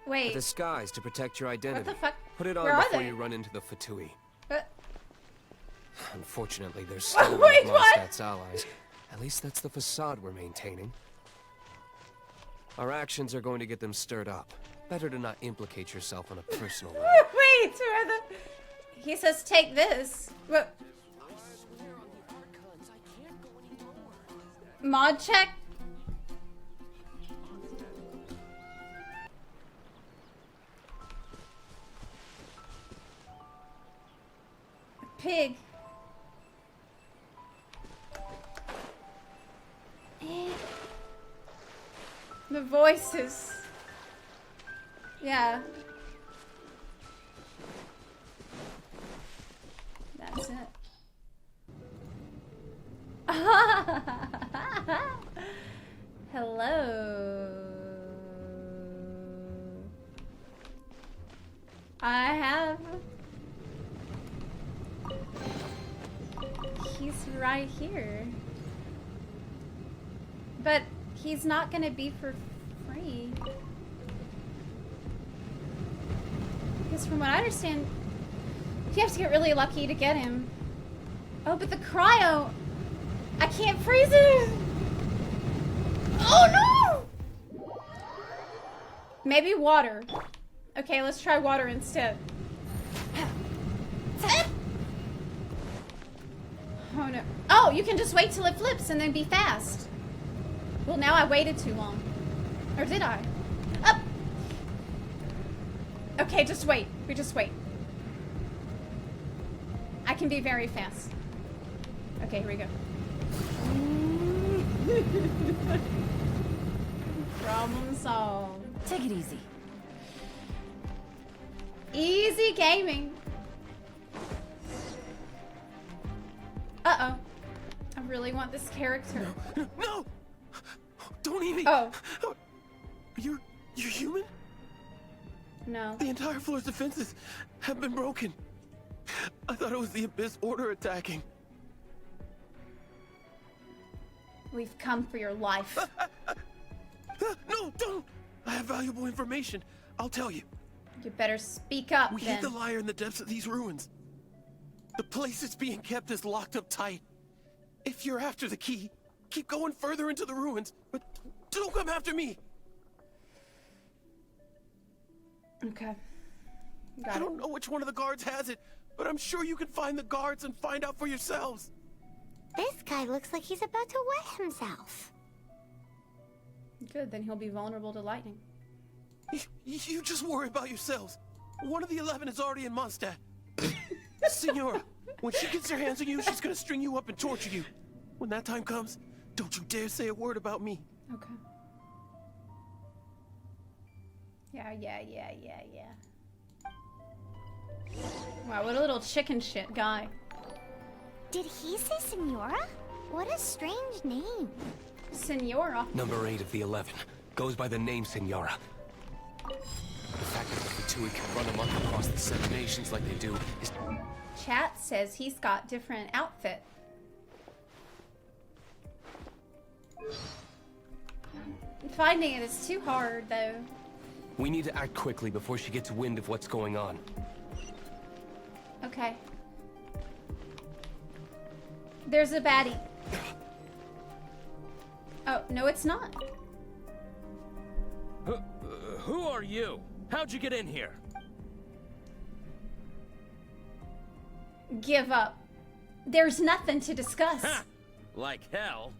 Wait. A disguise to protect your identity. What the fuck? Put it Where on are before they? you run into the Fatui. Unfortunately, there's Wait, still one of what? Mondstadt's allies. At least that's the facade we're maintaining. Our actions are going to get them stirred up. Better to not implicate yourself on a personal level. Wait, Wait, where the... He says take this. What? Mod check? Pig. The voices. Yeah. That's it. Hello. I have. He's right here. But he's not gonna be for free. Because from what I understand, you have to get really lucky to get him. Oh, but the cryo! I can't freeze it! Oh no! Maybe water. Okay, let's try water instead. Oh no. Oh, you can just wait till it flips and then be fast. Well, now I waited too long. Or did I? Up! Okay, just wait. We just wait. I can be very fast. Okay, here we go. Problem solved. Take it easy. Easy gaming. Uh-oh. I really want this character. No! Don't eat me! Oh. You're human? No. The entire floor's defenses have been broken. I thought it was the Abyss Order attacking. We've come for your life. No, don't! I have valuable information. I'll tell you. You better speak up, We then. hid the Lyre in the depths of these ruins. The place it's being kept is locked up tight. If you're after the key, keep going further into the ruins, but don't come after me. Okay. Got I it. don't know which one of the guards has it, but I'm sure you can find the guards and find out for yourselves. This guy looks like he's about to wet himself. Good, then he'll be vulnerable to lightning. You just worry about yourselves. One of the 11 is already in Mondstadt. Senora, when she gets her hands on you, she's gonna string you up and torture you. When that time comes, don't you dare say a word about me. Okay. Yeah. Wow, what a little chicken shit guy. Did he say Senora? What a strange name. Senora. Number 8 of the 11. Goes by the name Senora. The fact that the Fatui can run amok across the 7 nations like they do is... Chat says he's got different outfit. Finding it is too hard, though. We need to act quickly before she gets wind of what's going on. Okay. There's a baddie. Oh, no it's not. Who are you? How'd you get in here? Give up. There's nothing to discuss. Ha! Like hell.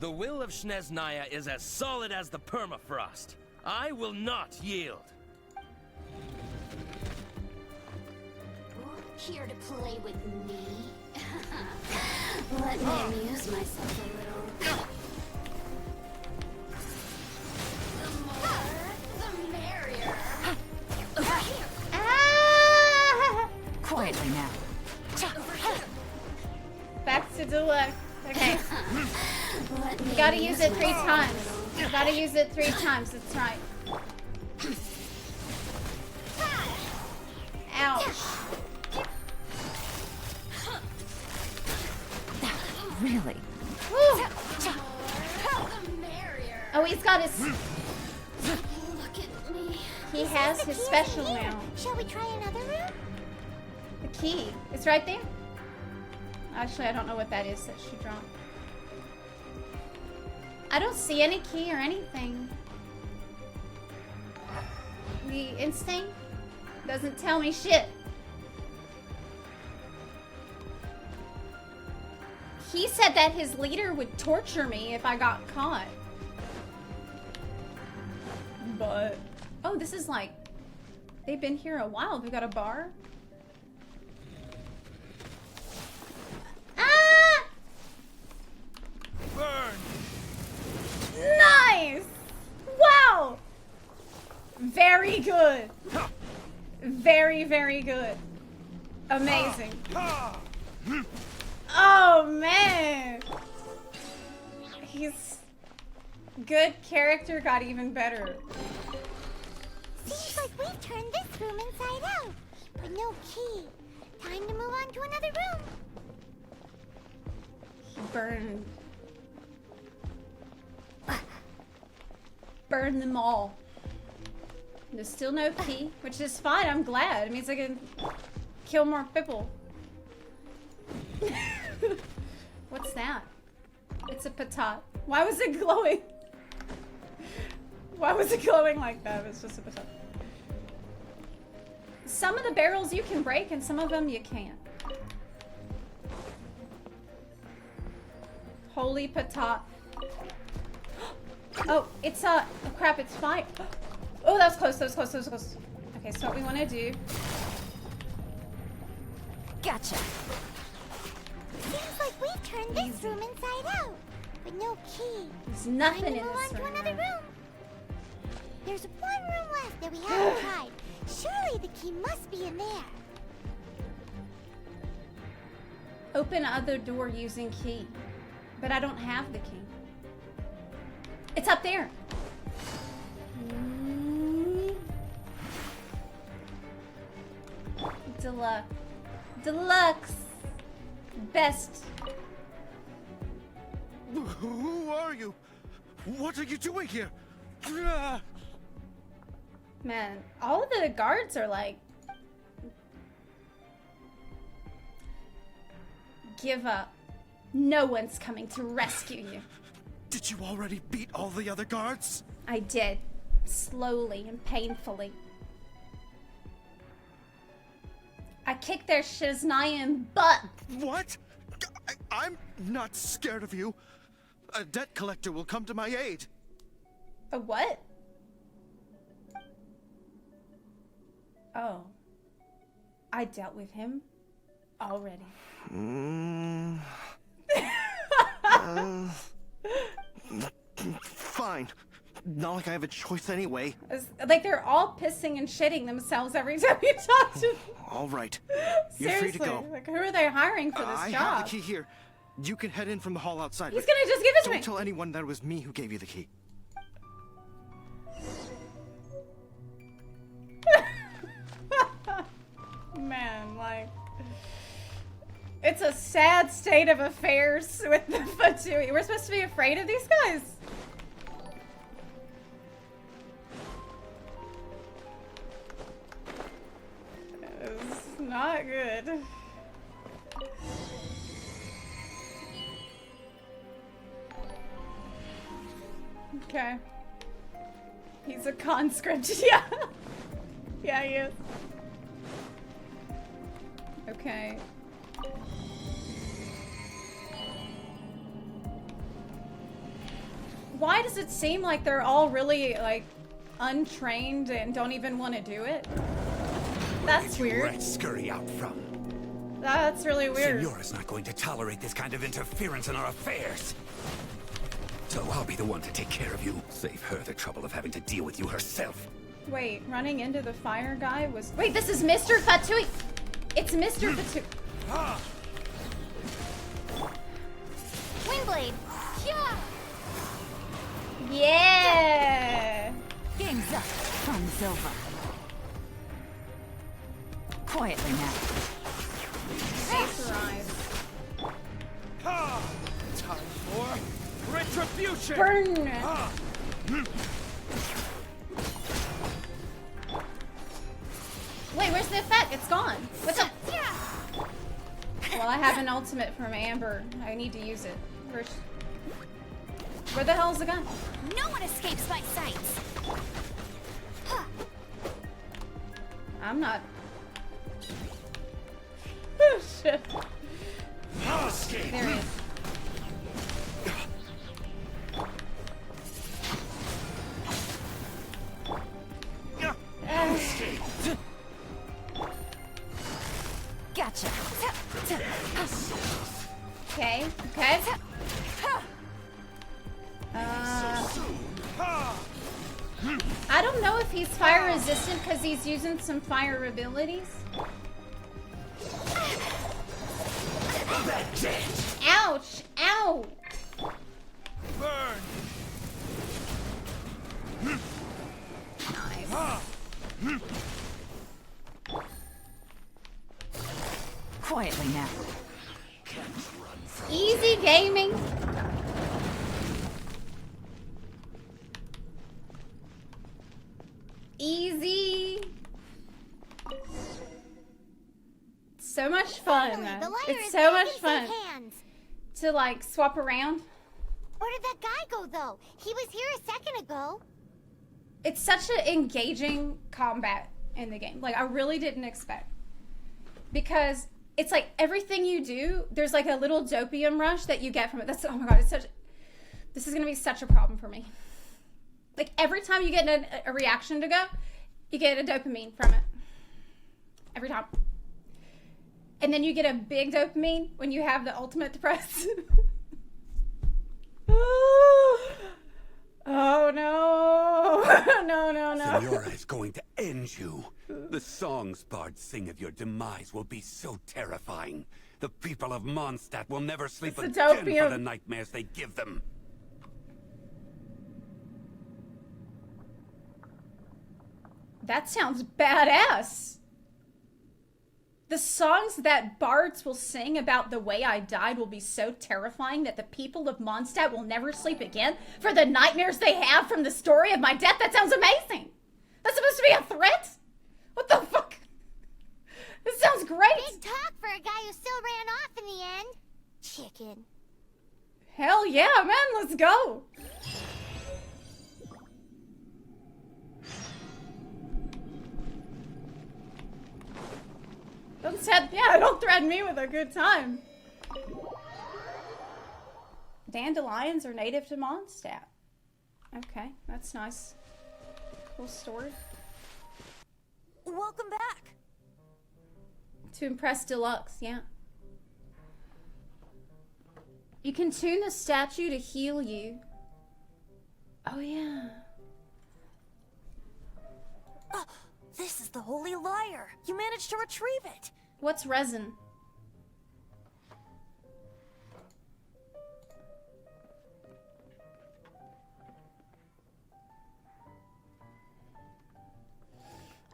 The will of Snezhnaya is as solid as the permafrost. I will not yield. Here to play with me? Let me amuse myself a little. The more, the merrier. Ah! Quietly now. Back to Diluc. Okay. You gotta use it 3 times. You gotta use it 3 times, that's right. Ouch. Really? Woo. Oh, he's got his... Look at me. He has his special now. Shall we try another room? The key. It's right there. Actually, I don't know what that is that she dropped. I don't see any key or anything. The instinct? Doesn't tell me shit. He said that his leader would torture me if I got caught. But... Oh, this is like... They've been here a while. We got a bar. Ah! Burn! Nice! Wow! Very good. Very, very good. Amazing. Oh, man. He's... Good character got even better. Seems like we've turned this room inside out, but no key. Time to move on to another room. Burn. Burn them all. There's still no key, which is fine. I'm glad. It means I can kill more people. What's that? It's a patat. Why was it glowing? Why was it glowing like that? It's just a patat. Some of the barrels you can break and some of them you can't. Holy patat. Oh, it's oh crap, it's fire. Oh, that was close, that was close, that was close. Okay, so what we want to do... Gotcha. Seems like we've turned this room inside out, but no key. There's nothing Time in to move this on to room. another room. There's one room left that we haven't tried. Surely the key must be in there. Open other door using key. But I don't have the key. It's up there. Deluxe. Deluxe. Best. Who are you? What are you doing here? Man, all of the guards are like... Give up. No one's coming to rescue you. Did you already beat all the other guards? I did. Slowly and painfully. I kicked their Shiznayan butt. What? I'm not scared of you. A debt collector will come to my aid. A what? Oh. I dealt with him already. Fine. Not like I have a choice anyway. Like they're all pissing and shitting themselves every time you talk to them. All right. Seriously, You're free to go. like who are they hiring for this I job? have the key here. You can head in from the hall outside. He's gonna just give it to me. Don't tell anyone that it was me who gave you the key. Man, like... It's a sad state of affairs with the Fatui. We're supposed to be afraid of these guys. It's not good. Okay. He's a conscript, yeah. Yeah, he is. Okay. Why does it seem like they're all really, like, untrained and don't even want to do it? That's weird. Rats scurry out from. That's really weird. Signora's not going to tolerate this kind of interference in our affairs. So I'll be the one to take care of you. Save her the trouble of having to deal with you herself. Wait, running into the fire guy was... Wait, this is Mr. Fatui! It's Mr. Fatui. Windblade. Yeah. Yeah! Game's up. Fun's over. Quietly now. Vaporize. Time for retribution. Burn! Wait, where's the effect? It's gone. What's up? Well, I have an ultimate from Amber. I need to use it. Where the hell is the gun? No one escapes my sights. I I'm not. Oh shit. There he is. Gotcha. Okay, okay. I don't know if he's fire resistant because he's using some fire abilities. Ouch! Ow! Burn! Quietly now. Easy gaming. Easy. So much fun. It's so much fun to like swap around. Where did that guy go though? He was here a second ago. It's such an engaging combat in the game. Like I really didn't expect. Because it's like everything you do, there's like a little dopamine rush that you get from it. That's, oh my god, this is gonna be such a problem for me. Like every time you get a reaction to go, you get a dopamine from it. Every time. And then you get a big dopamine when you have the ultimate to press. Oh no. No. Senora is going to end you. The songs bards sing of your demise will be so terrifying. The people of Mondstadt will never sleep again for the nightmares they give them. That sounds badass. The songs that bards will sing about the way I died will be so terrifying that the people of Mondstadt will never sleep again for the nightmares they have from the story of my death. That sounds amazing. That's supposed to be a threat? What the fuck? This sounds great. Big talk for a guy who still ran off in the end. Chicken. Hell yeah, man. Let's go. Don't threaten me with a good time. Dandelions are native to Mondstadt. Okay, that's nice. Cool story. Welcome back. To impress Deluxe, yeah. You can tune the statue to heal you. Oh yeah. Oh, this is the Holy Lyre. You managed to retrieve it. What's resin?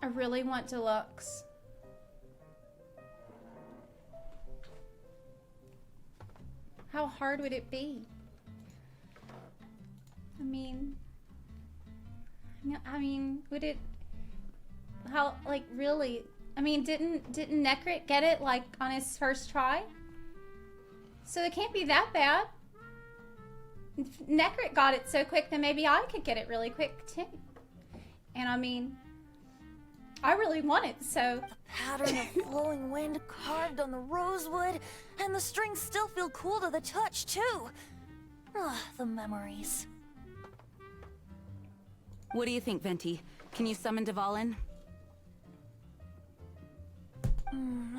I really want Deluxe. How hard would it be? I mean, would it? How, like, really? I mean, didn't Necrit get it like on his first try? So it can't be that bad. If Necrit got it so quick, then maybe I could get it really quick too. And I mean, I really want it, so. The pattern of flowing wind carved on the rosewood, and the strings still feel cool to the touch too. Ah, the memories. What do you think, Venti? Can you summon Dvalin?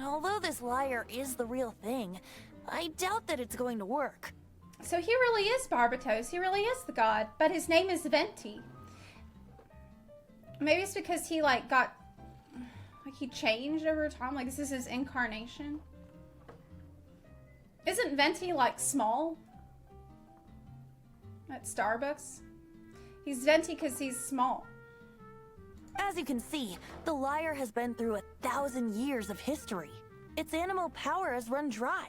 Although this lyre is the real thing, I doubt that it's going to work. So he really is Barbatos. He really is the god, but his name is Venti. Maybe it's because he like he changed over time. Like this is his incarnation. Isn't Venti like small? At Starbucks? He's Venti because he's small. As you can see, the lyre has been through 1,000 years of history. Its animal power has run dry.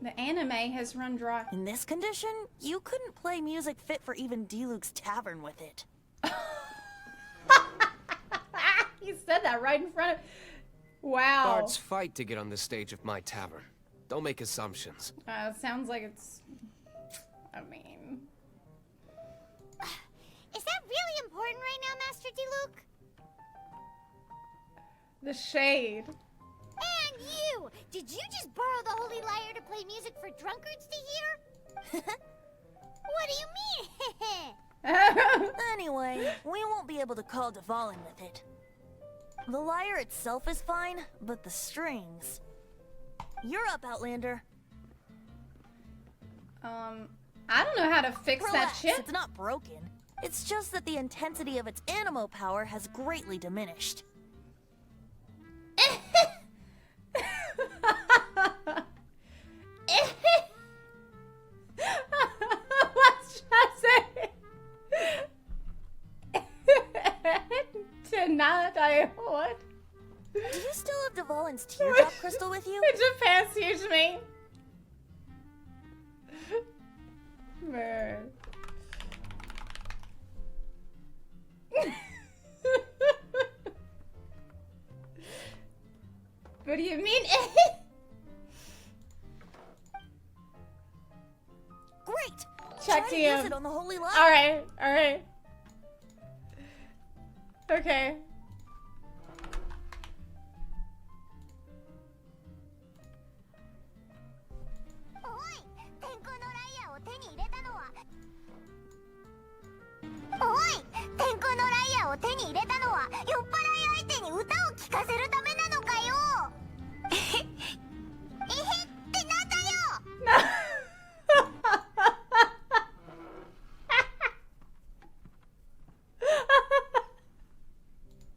The anime has run dry. In this condition, you couldn't play music fit for even Diluc's tavern with it. He said that right in front of... Wow. Bards fight to get on the stage of my tavern. Don't make assumptions. It sounds like it's... I mean... Is that really important right now, Master Diluc? The shade. And you! Did you just borrow the Holy Lyre to play music for drunkards to hear? What do you mean? Anyway, we won't be able to call Dvalin with it. The lyre itself is fine, but the strings... You're up, Outlander. I don't know how to fix Relax, that shit. It's not broken. It's just that the intensity of its animo power has greatly diminished. What should I say? Tonight I what? Do you still have Dvalin's teardrop crystal with you? Japan's huge me. Man. What do you mean? Great! Check Try to DM. use it on the Holy Lyre. Alright, alright. Okay.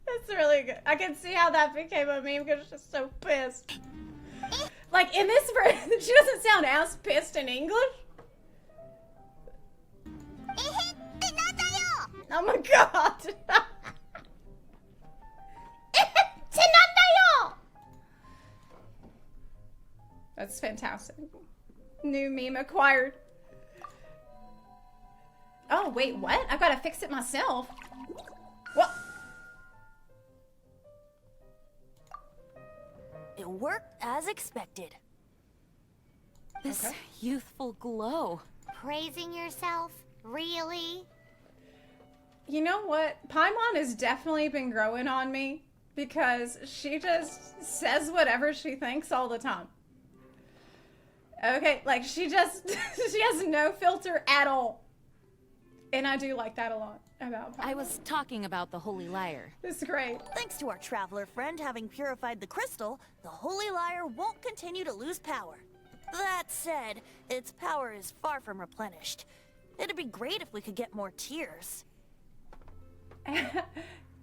That's really good. I can see how that became a meme because she's just so pissed. Like in this version, she doesn't sound as pissed in English. Oh my god! That's fantastic. New meme acquired. Oh, wait, what? I gotta fix it myself. What? It worked as expected. This youthful glow. Praising yourself? Really? You know what? Paimon has definitely been growing on me because she just says whatever she thinks all the time. Okay, like she just, she has no filter at all. And I do like that a lot about Paimon. I was talking about the Holy Lyre. This is great. Thanks to our traveler friend having purified the crystal, the Holy Lyre won't continue to lose power. That said, its power is far from replenished. It'd be great if we could get more tears.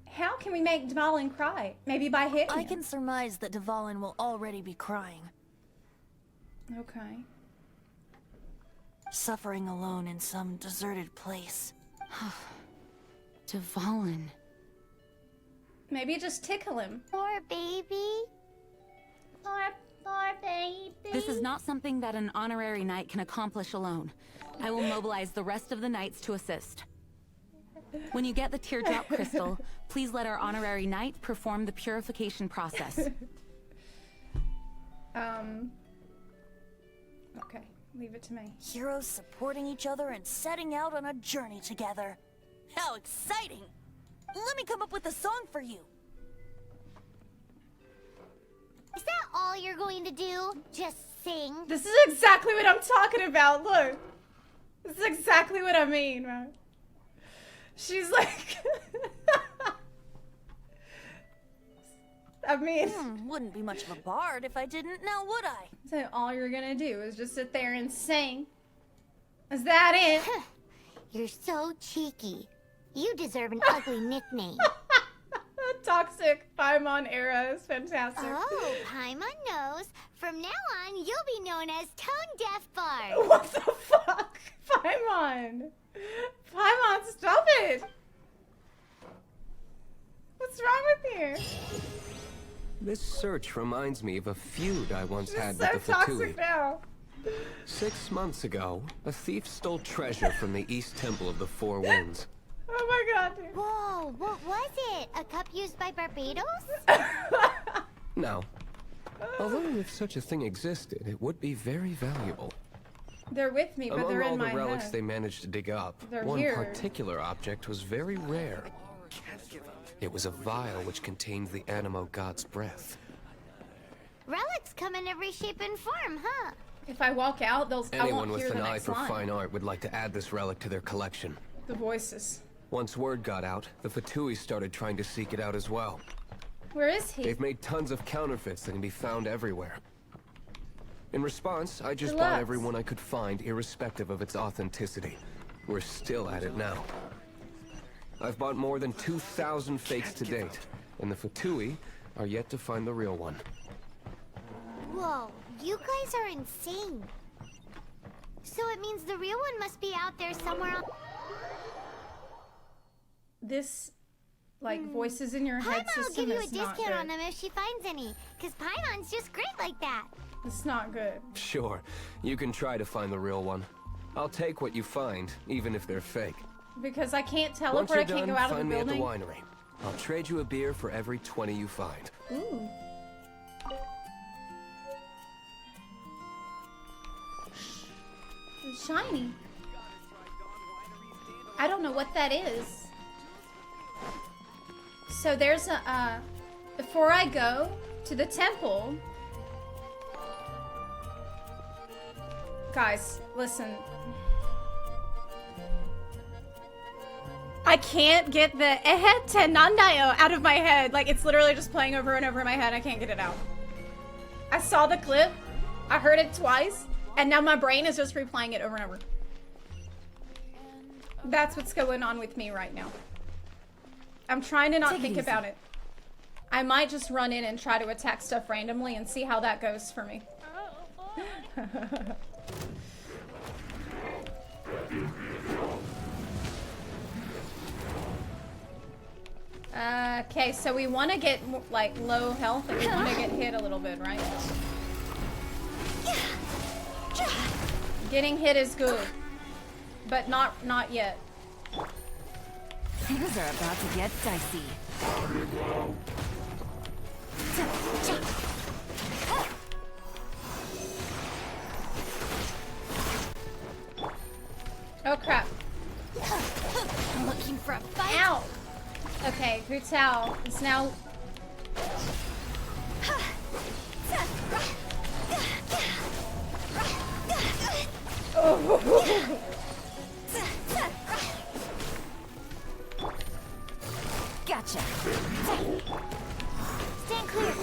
How can we make Dvalin cry? Maybe by hitting I him. can surmise that Dvalin will already be crying. Okay. Suffering alone in some deserted place. Dvalin. Maybe just tickle him. Poor baby. Poor baby. This is not something that an honorary knight can accomplish alone. I will mobilize the rest of the knights to assist. When you get the teardrop crystal, please let our honorary knight perform the purification process. Okay, leave it to me. Heroes supporting each other and setting out on a journey together. How exciting! Let me come up with a song for you. Is that all you're going to do? Just sing? This is exactly what I'm talking about, look. This is exactly what I mean, man. She's like... I mean... Wouldn't be much of a bard if I didn't, now would I? So all you're gonna do is just sit there and sing. Is that it? You're so cheeky. You deserve an ugly nickname. Toxic Paimon era is fantastic. Oh, Paimon knows. From now on, you'll be known as Tone Deaf Bard. What the fuck? Paimon! Paimon, stop it! What's wrong with you? This search reminds me of a feud I once had So with the toxic Fatui. now. 6 months ago, a thief stole treasure from the East Temple of the Four Winds. Oh my god, dude. Whoa, what was it? A cup used by Barbados? No. Although if such a thing existed, it would be very valuable. They're with me, but Among they're all in the my relics head. they managed to dig up, They're one here. particular object was very rare. It was a vial which contained the Animo god's breath. Relics come in every shape and form, huh? If I walk out, I Anyone won't with hear an the eye next for line. fine art would like to add this relic to their collection. The voices. Once word got out, the Fatui started trying to seek it out as well. Where is he? They've made tons of counterfeits that can be found everywhere. In response, I just Diluc. bought every one I could find, irrespective of its authenticity. We're still at it now. I've bought more than 2,000 fakes to date, and the Fatui are yet to find the real one. Whoa, you guys are insane. So it means the real one must be out there somewhere on... This, like, voices in your head Paimon will system give you a is not discount on good. them if she finds any, because Paimon's just great like that. It's not good. Sure, you can try to find the real one. I'll take what you find, even if they're fake. Because I can't Once teleport, you're I can't done, go out of the find me at the building. winery. I'll trade you a beer for every 20 you find. Ooh. It's shiny. I don't know what that is. So there's a, before I go to the temple, guys, listen. I can't get the Ehete Nandayo out of my head. Like, it's literally just playing over and over in my head. I can't get it out. I saw the clip, I heard it twice, and now my brain is just replaying it over and over. That's what's going on with me right now. I'm trying to not think about it. I might just run in and try to attack stuff randomly and see how that goes for me. Okay, so we want to get, like, low health and we want to get hit a little bit, right? Getting hit is good, but not yet. Things are about to get dicey. Oh crap. I'm looking for a fight. Ow! Okay, Hu Tao is now... Oh. Gotcha. Stand clear.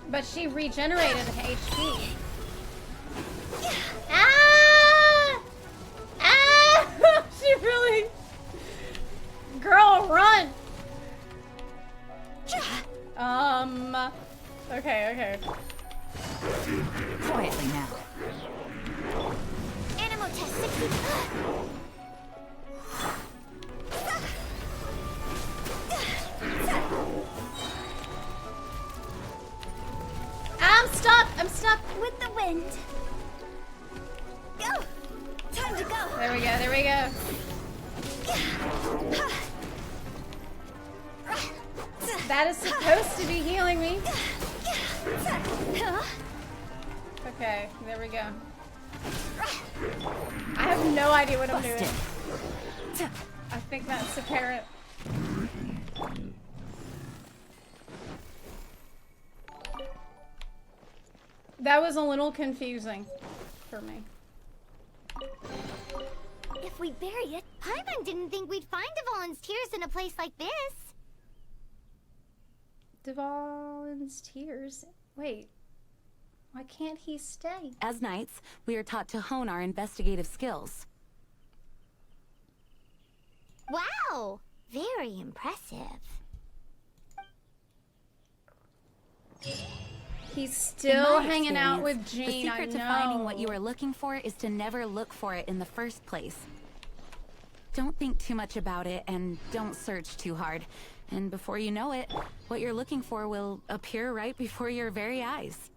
But she regenerated HP. Ah! Ah! She really... Girl, run! Okay. Quietly now. Animal test 60. I'm stuck with the wind. Go! Time to go! There we go. That is supposed to be healing me. Okay, there we go. I have no idea what I'm doing. I think that's apparent. That was a little confusing for me. If we bury it, Paimon didn't think we'd find Dvalin's tears in a place like this. Dvalin's tears? Wait. Why can't he stay? As knights, we are taught to hone our investigative skills. Wow! Very impressive. He's still hanging out with The Jean, I secret know. to finding what you are looking for is to never look for it in the first place. Don't think too much about it and don't search too hard. And before you know it, what you're looking for will appear right before your very eyes.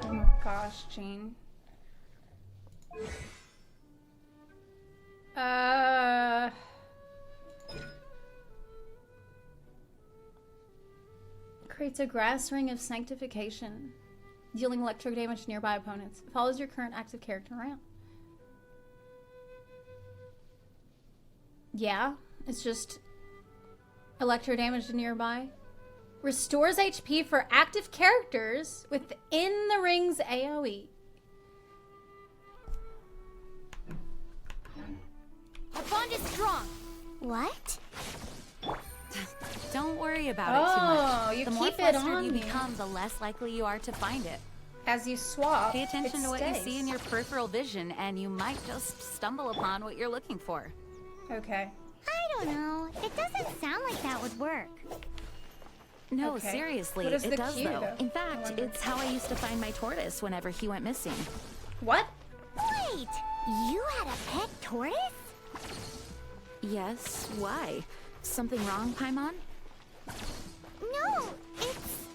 Oh my gosh, Jean. Creates a grass ring of sanctification, dealing electric damage to nearby opponents. Follows your current active character around. Yeah, it's just electro damage to nearby. Restores HP for active characters within the ring's AoE. Our bond is strong. What? Don't worry about it too much. You the more keep it flustered on you you. become, the less likely you are to find it. As you swap, Pay attention it to what you stays. see in your peripheral vision, and you might just stumble upon what you're looking for. Okay. I don't know. It doesn't sound like that would work. No, Okay. seriously, What is it the does cue, though. though? In fact, it's how I used to find my tortoise whenever he went missing. What? Wait, you had a pet tortoise? Yes, why? Something wrong, Paimon? No, it's,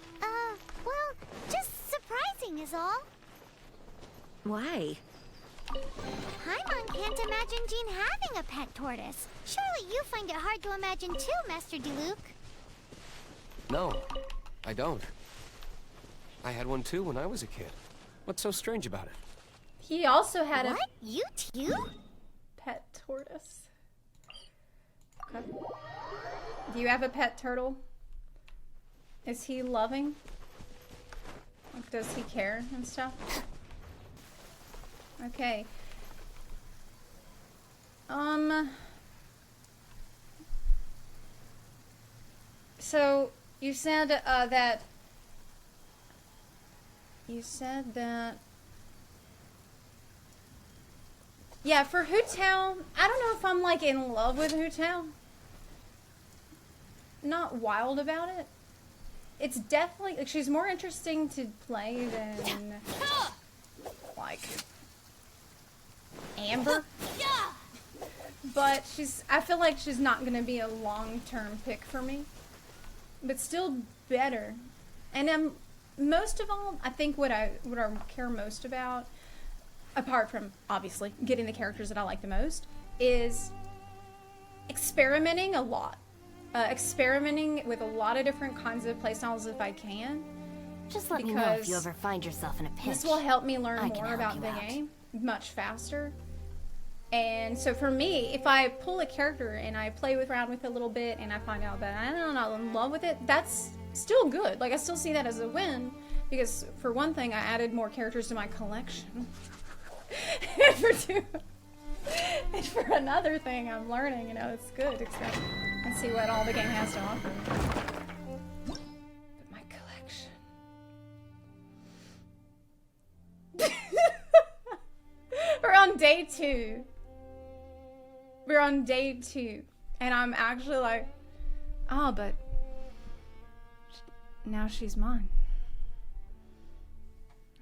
well, just surprising is all. Why? Paimon can't imagine Jean having a pet tortoise. Surely you find it hard to imagine too, Master Diluc. No, I don't. I had one too when I was a kid. What's so strange about it? He also had What? You too? a pet tortoise. Okay. Do you have a pet turtle? Is he loving? Like, does he care and stuff? Okay. So you said that yeah, for Hutao, I don't know if I'm like in love with Hutao. Not wild about it. It's definitely like she's more interesting to play than like Amber. But I feel like she's not gonna be a long-term pick for me. But still better. And most of all, I think what I care most about, apart from obviously getting the characters that I like the most, is experimenting a lot. Experimenting with a lot of different kinds of playstyles if I can. Just let me know if you ever find yourself in a pinch. This will help me learn I can more help about you the out. game much faster. And so for me, if I pull a character and I play around with it a little bit and I find out that I'm not in love with it, that's still good. Like, I still see that as a win because for one thing, I added more characters to my collection. And for another thing, I'm learning, it's good. Except I see what all the game has to offer. But my collection. We're on day 2. We're on day 2. And I'm actually like, oh, but now she's mine.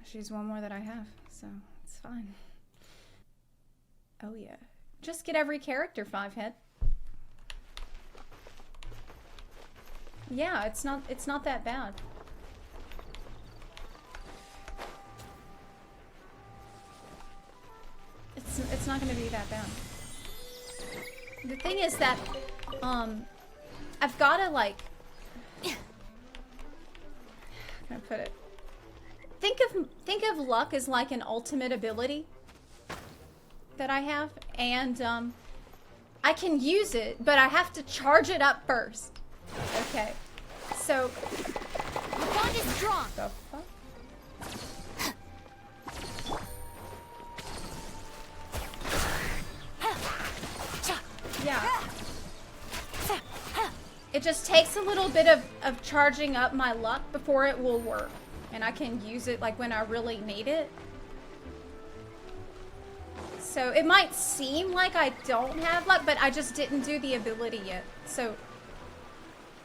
She's one more that I have, so it's fine. Oh yeah. Just get every character 5-head. Yeah, it's not that bad. It's not gonna be that bad. The thing is that, I've gotta like, how can I put it? Think of luck as like an ultimate ability that I have, and I can use it, but I have to charge it up first. Okay, so The bond is strong. the fuck? Yeah. It just takes a little bit of charging up my luck before it will work. And I can use it like when I really need it. So it might seem like I don't have luck, but I just didn't do the ability yet. So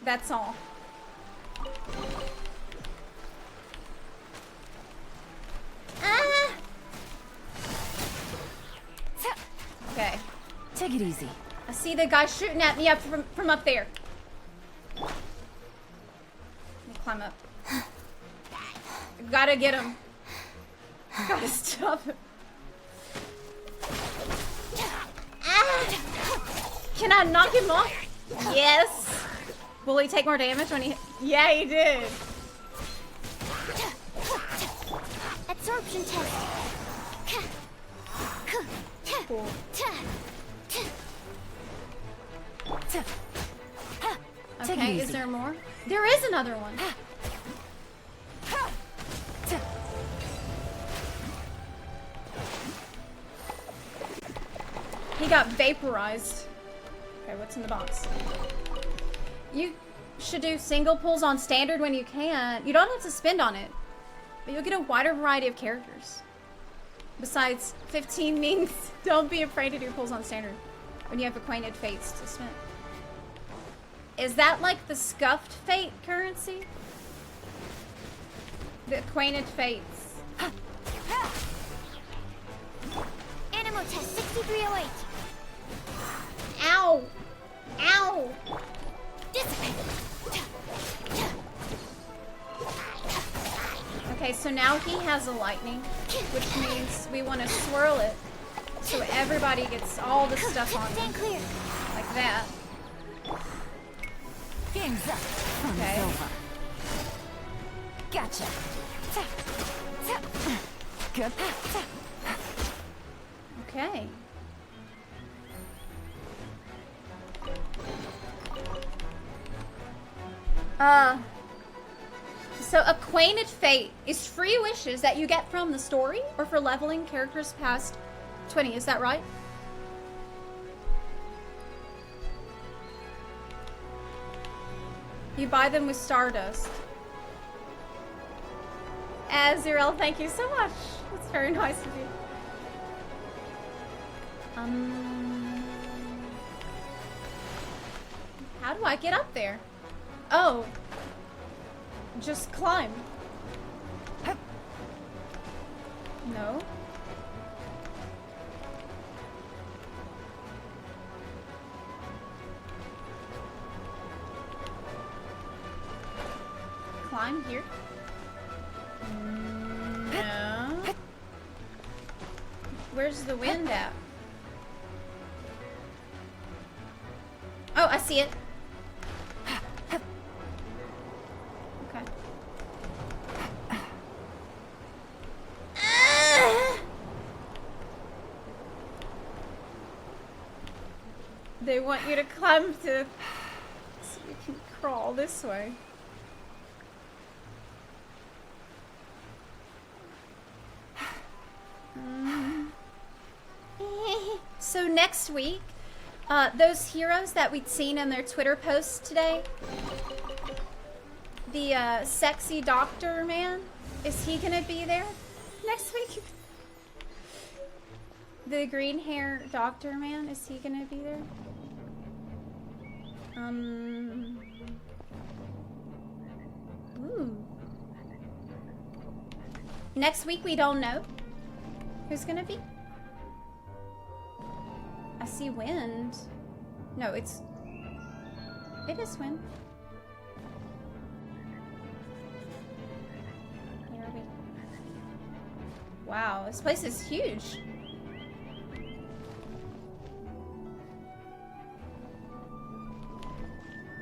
that's all. Okay. Take it easy. I see the guy shooting at me up from up there. Let me climb up. Gotta get him. Gotta stop him. Can I knock him off? Yes. Will he take more damage when he... Yeah, he did. Absorption test. Cool. Okay, is there more? There is another one. He got vaporized. Okay, what's in the box? You should do single pulls on standard when you can. You don't have to spend on it, but you'll get a wider variety of characters. Besides, 15 means don't be afraid to do pulls on standard when you have acquainted fates to spend. Is that like the scuffed fate currency? The acquainted fates. Animal test 6308. Ow! Ow! Dissipate. Okay, so now he has a lightning, which means we want to swirl it so everybody gets all the stuff on Stand them. clear. Like that. Game's up. Okay. Over. Gotcha. Good. Okay. So acquainted fate is free wishes that you get from the story or for leveling characters past 20, is that right? You buy them with Stardust. Azrael, thank you so much. That's very nice of you. How do I get up there? Oh. Just climb. No. Climb here. No. Where's the wind at? Oh, I see it. Okay. They want you to climb to so you can crawl this way. So next week, those heroes that we'd seen in their Twitter posts today, the sexy doctor man, is he gonna be there next week? The green hair doctor man, is he gonna be there? Ooh. Next week we don't know who's gonna be. I see wind. No, it is wind. Where are we? Wow, this place is huge.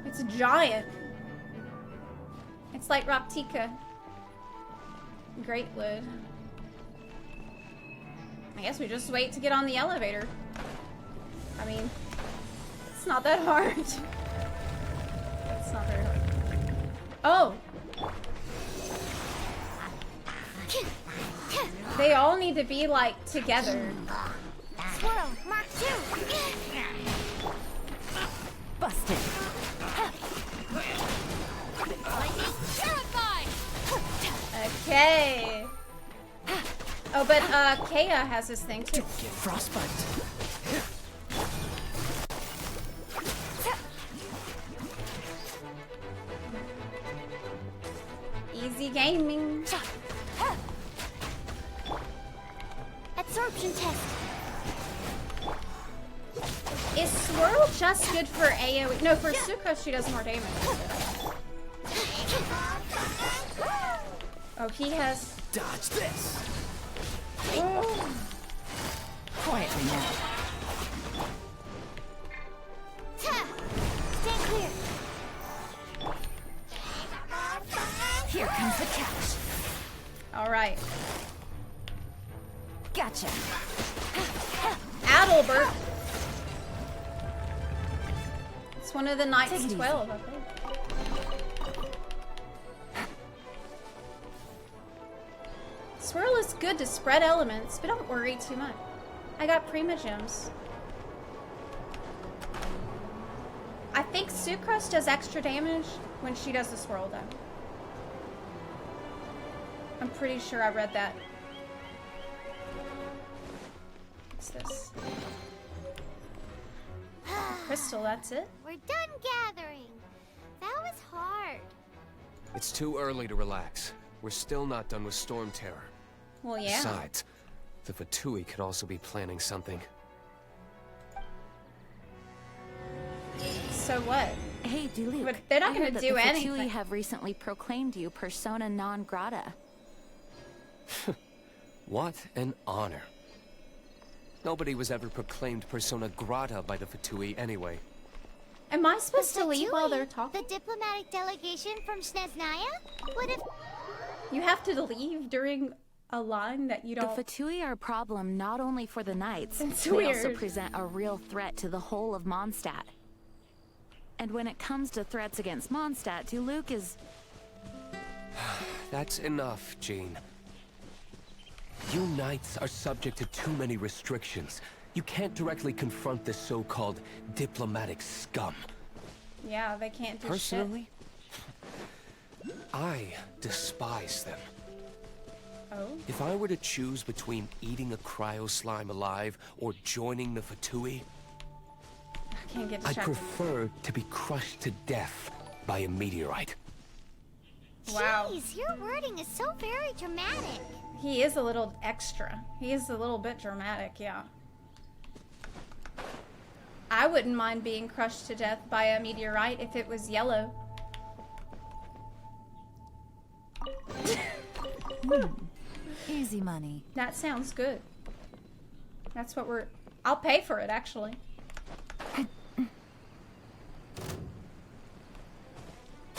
It's giant. It's like Raptika. Greatwood. I guess we just wait to get on the elevator. I mean, it's not that hard. It's not very hard. Oh! They all need to be, like, together. Swirl, Mark 2. Busted. Lightning, terrified. Okay. Oh, but, Kea has this thing, too. Don't get frostbite. Easy gaming. Absorption test. Is Swirl just good for AoE? No, for Suko she does more damage. Oh, he has... Dodge this. Oh. Quietly now. Stand clear. Here comes the catch. Alright. Gotcha. Adelbert. It's one of the Knights 12, I think. Swirl is good to spread elements, but don't worry too much. I got Prima Gems. I think Sucrose does extra damage when she does the swirl, though. I'm pretty sure I read that. What's this? Crystal, that's it? We're done gathering. That was hard. It's too early to relax. We're still not done with Storm Terror. Well, yeah. Besides, the Fatui could also be planning something. So what? Hey, Diluc. But they're not I gonna heard that do the anything. Fatui have recently proclaimed you persona non grata. What an honor. Nobody was ever proclaimed persona grata by the Fatui anyway. Am I supposed to leave while they're talking? The diplomatic delegation from Sneznaya would have... You have to leave during a line that you don't... The Fatui are a problem not only for the Knights, It's they weird. also present a real threat to the whole of Mondstadt. And when it comes to threats against Mondstadt, Diluc is... That's enough, Jean. You Knights are subject to too many restrictions. You can't directly confront this so-called diplomatic scum. Yeah, they can't do Personally, I despise them. shit. Oh? If I were to choose between eating a cryo slime alive or joining the Fatui, I can't get I'd distracted. prefer to be crushed to death by a meteorite. Wow. Jeez, your wording is so very dramatic. He is a little extra. He is a little bit dramatic, yeah. I wouldn't mind being crushed to death by a meteorite if it was yellow. Easy money. That sounds good. That's what we're... I'll pay for it, actually.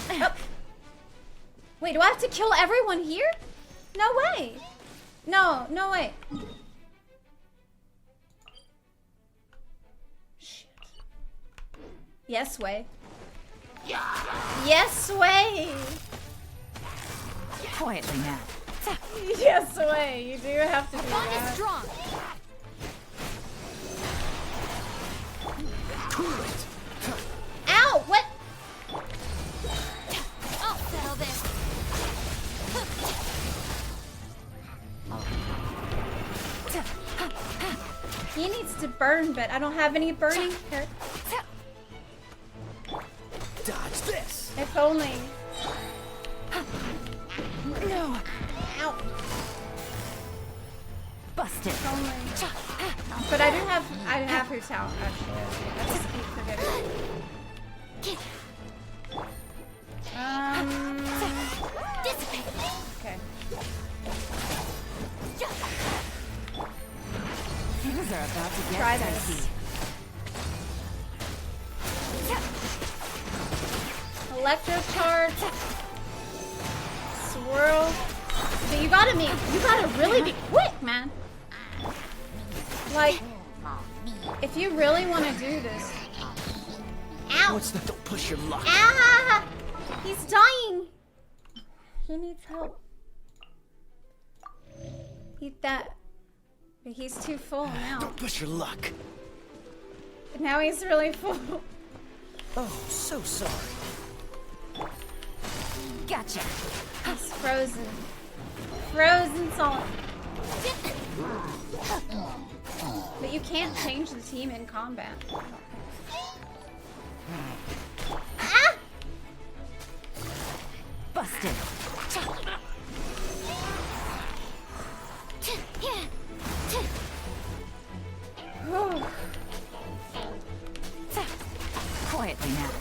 Oh. Wait, do I have to kill everyone here? No way. No, no way. Shit. Yes way. Yes way. Quietly now. Yes way. You do have to do Bond is that. strong. Ow! What? I'll settle this. He needs to burn, but I don't have any burning. Here. Dodge this. If only. No. Ow. Busted. If only. But I do have Who's Out, actually. I just keep forgetting. Dissipate. Okay. Things are about to get Try dicey. this. Electrocharge. Swirl. But you gotta really be quick, man. Like, if you really want to do this. Ow! What's the... Don't push your luck. Ah! He's dying. He needs help. Eat that. But he's too full now. Don't push your luck. But now he's really full. Oh, so sorry. Gotcha. He's frozen. Frozen solid. But you can't change the team in combat. Ah! Busted. Quietly now.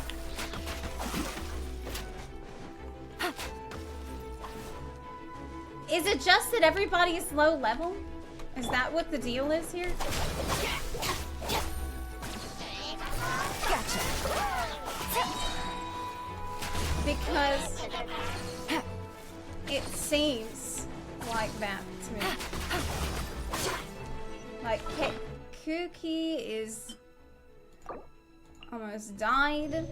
Is it just that everybody is low level? Is that what the deal is here? Gotcha. Because it seems like that to me. Like, Kuki is Almost died.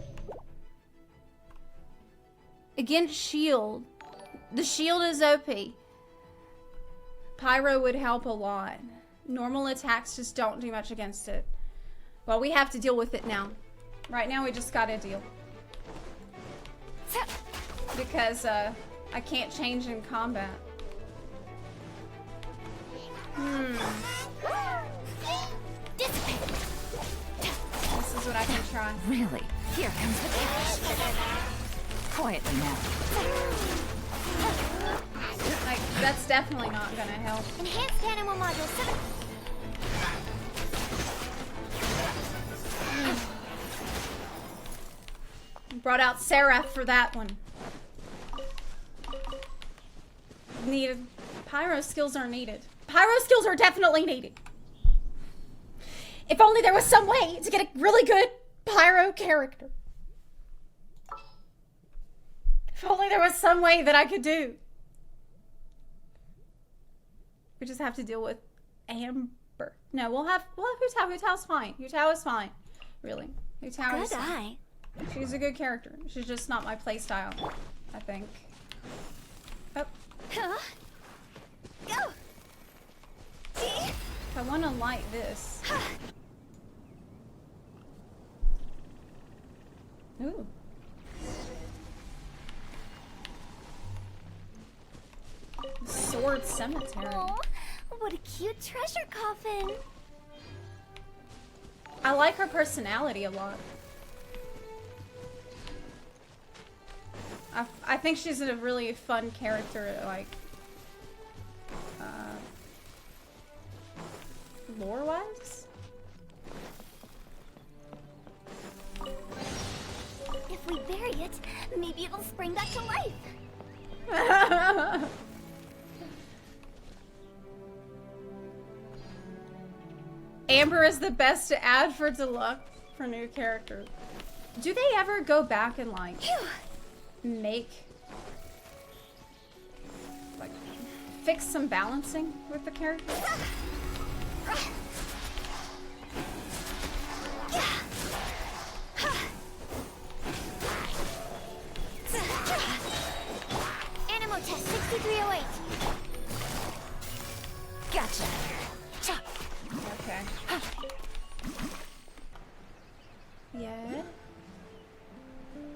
Against shield. The shield is OP. Pyro would help a lot. Normal attacks just don't do much against it. Well, we have to deal with it now. Right now we just gotta deal. Because I can't change in combat. This is what I can try. Really? Here comes the cash. Quietly now. Like, that's definitely not gonna help. Enhanced animal module 7. Brought out Seraph for that one. Needed. Pyro skills are needed. Pyro skills are definitely needed. If only there was some way to get a really good Pyro character. If only there was some way that I could do. We just have to deal with Amber. No, we'll have Hu-Tao. Hu-Tao's fine. Hu-Tao is fine. Really. Hu-Tao is fine. She's a good character. She's just not my playstyle, I think. Oh. Huh? Go. I want to light this. Ooh. Sword Cemetery. Aww, what a cute treasure coffin. I like her personality a lot. I think she's a really fun character, like, lore-wise? If we bury it, maybe it'll spring back to life. Amber is the best to add for Diluc for new characters. Do they ever go back and, like, make, like, fix some balancing with the characters? Animal test 6308. Gotcha. Okay. Yeah.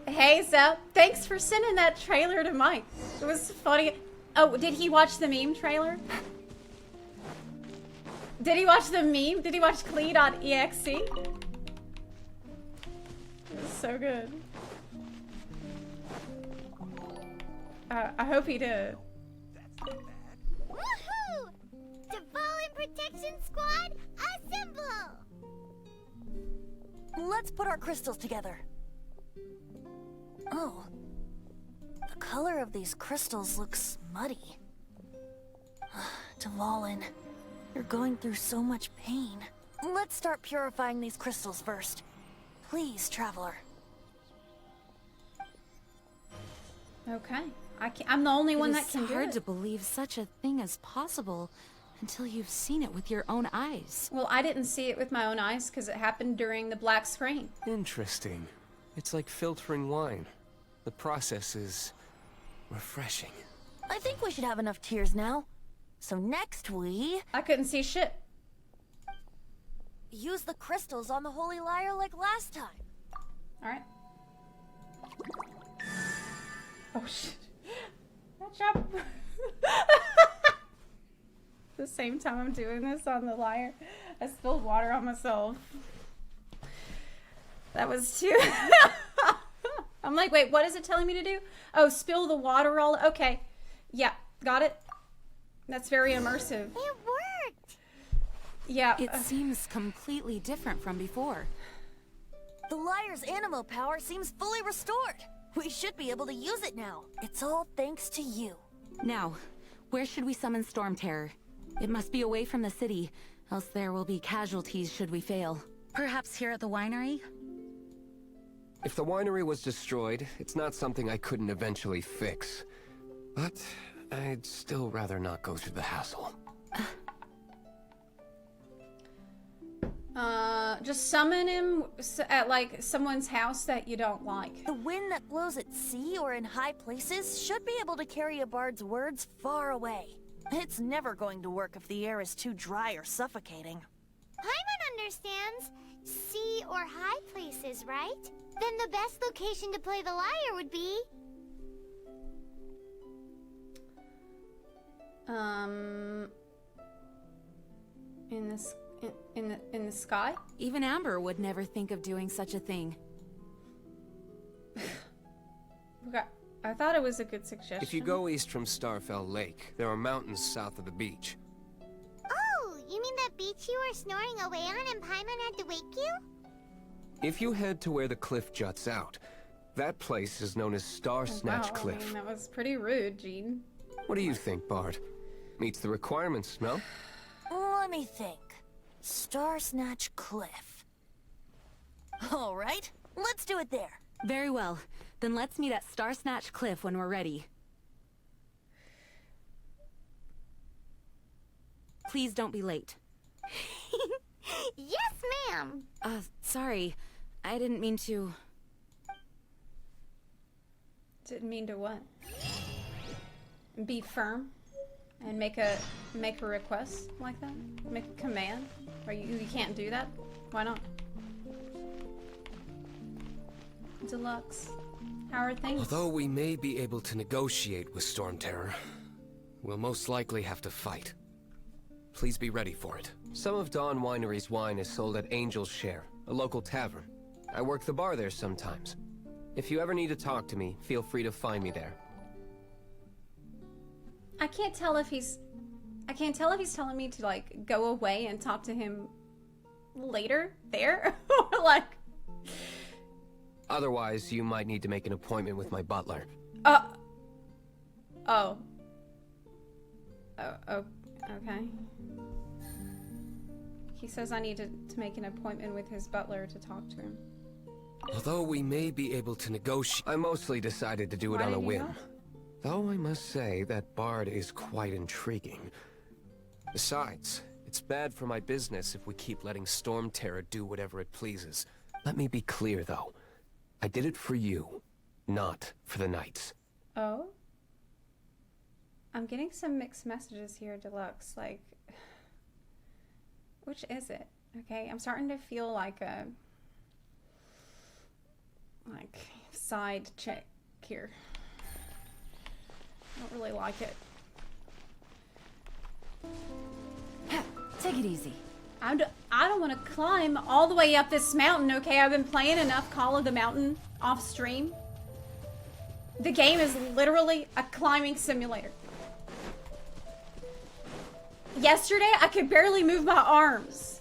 Hey, Zep. Thanks for sending that trailer to Mike. It was funny. Oh, did he watch the meme trailer? Did he watch the meme? Did he watch Klee.exe? It was so good. I hope he did. Woohoo! Dvalin Protection Squad, assemble! Let's put our crystals together. Oh. The color of these crystals looks muddy. Dvalin, you're going through so much pain. Let's start purifying these crystals first. Please, Traveler. Okay. I'm the only one that can do it. It's hard to believe such a thing is possible until you've seen it with your own eyes. Well, I didn't see it with my own eyes because it happened during the black screen. Interesting. It's like filtering wine. The process is refreshing. I think we should have enough tears now. So next I couldn't see shit. Use the crystals on the Holy Lyre like last time. Alright. Oh shit. That job. The same time I'm doing this on the Lyre, I spilled water on myself. That was too... I'm like, wait, what is it telling me to do? Oh, spill the water all... Okay. Yeah, got it. That's very immersive. It worked! Yeah. It seems completely different from before. The Lyre's animo power seems fully restored. We should be able to use it now. It's all thanks to you. Now, where should we summon Storm Terror? It must be away from the city, else there will be casualties should we fail. Perhaps here at the winery? If the winery was destroyed, it's not something I couldn't eventually fix. But I'd still rather not go through the hassle. Just summon him at, like, someone's house that you don't like. The wind that blows at sea or in high places should be able to carry a bard's words far away. It's never going to work if the air is too dry or suffocating. Paimon understands sea or high places, right? Then the best location to play the lyre would be... in the sky? Even Amber would never think of doing such a thing. Okay, I thought it was a good suggestion. If you go east from Starfell Lake, there are mountains south of the beach. Oh, you mean that beach you were snoring away on and Paimon had to wake you? If you head to where the cliff juts out, that place is known as Star Snatch wow, Cliff. I mean, that was pretty rude, Jean. What do you think, Bard? Meets the requirements, no? Let me think. Star Snatch Cliff. All right, let's do it there. Very well. Then let's meet at Star Snatch Cliff when we're ready. Please don't be late. Yes, ma'am. Sorry. I didn't mean to... Didn't mean to what? Be firm and make a request like that? Make a command? Or you can't do that? Why not? Deluxe. How are things? Although we may be able to negotiate with Storm Terror, we'll most likely have to fight. Please be ready for it. Some of Dawn Winery's wine is sold at Angel's Share, a local tavern. I work the bar there sometimes. If you ever need to talk to me, feel free to find me there. I can't tell if he's telling me to, like, go away and talk to him later there or like... Otherwise, you might need to make an appointment with my butler. Oh, okay. He says I need to make an appointment with his butler to talk to him. Although we may be able to negotiate, I mostly decided to do it on a whim. Though I must say that Bard is quite intriguing. Besides, it's bad for my business if we keep letting Storm Terror do whatever it pleases. Let me be clear, though. I did it for you, not for the Knights. Oh? I'm getting some mixed messages here, Deluxe. Like, which is it? Okay, I'm starting to feel like a... like, side chick here. I don't really like it. Take it easy. I don't want to climb all the way up this mountain, okay? I've been playing enough Call of the Mountain off stream. The game is literally a climbing simulator. Yesterday, I could barely move my arms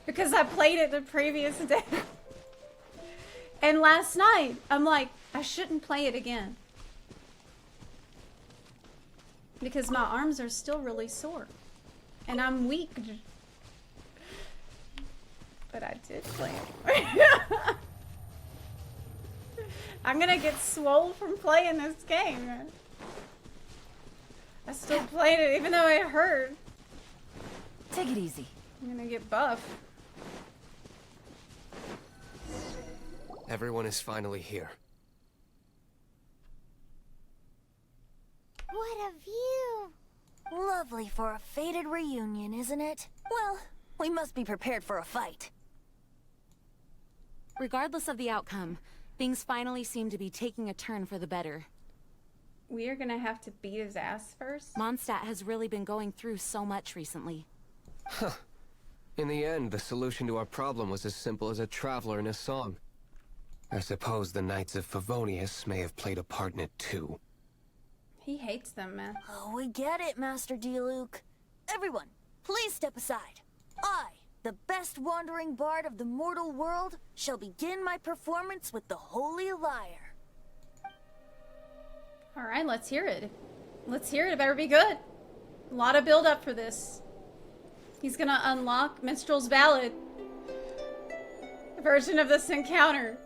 because I played it the previous day. And last night, I'm like, I shouldn't play it again because my arms are still really sore. And I'm weak. But I did play it. I'm gonna get swole from playing this game. I still played it even though it hurt. Take it easy. I'm gonna get buff. Everyone is finally here. What a view! Lovely for a fated reunion, isn't it? Well, we must be prepared for a fight. Regardless of the outcome, things finally seem to be taking a turn for the better. We are gonna have to beat his ass first? Mondstadt has really been going through so much recently. Huh. In the end, the solution to our problem was as simple as a traveler in a song. I suppose the Knights of Favonius may have played a part in it too. He hates them, man. Oh, we get it, Master Diluc. Everyone, please step aside. I, the best wandering bard of the mortal world, shall begin my performance with the Holy Lyre. Alright, let's hear it. Let's hear it. It better be good. A lot of build up for this. He's gonna unlock Minstrel's Ballad. A version of this encounter.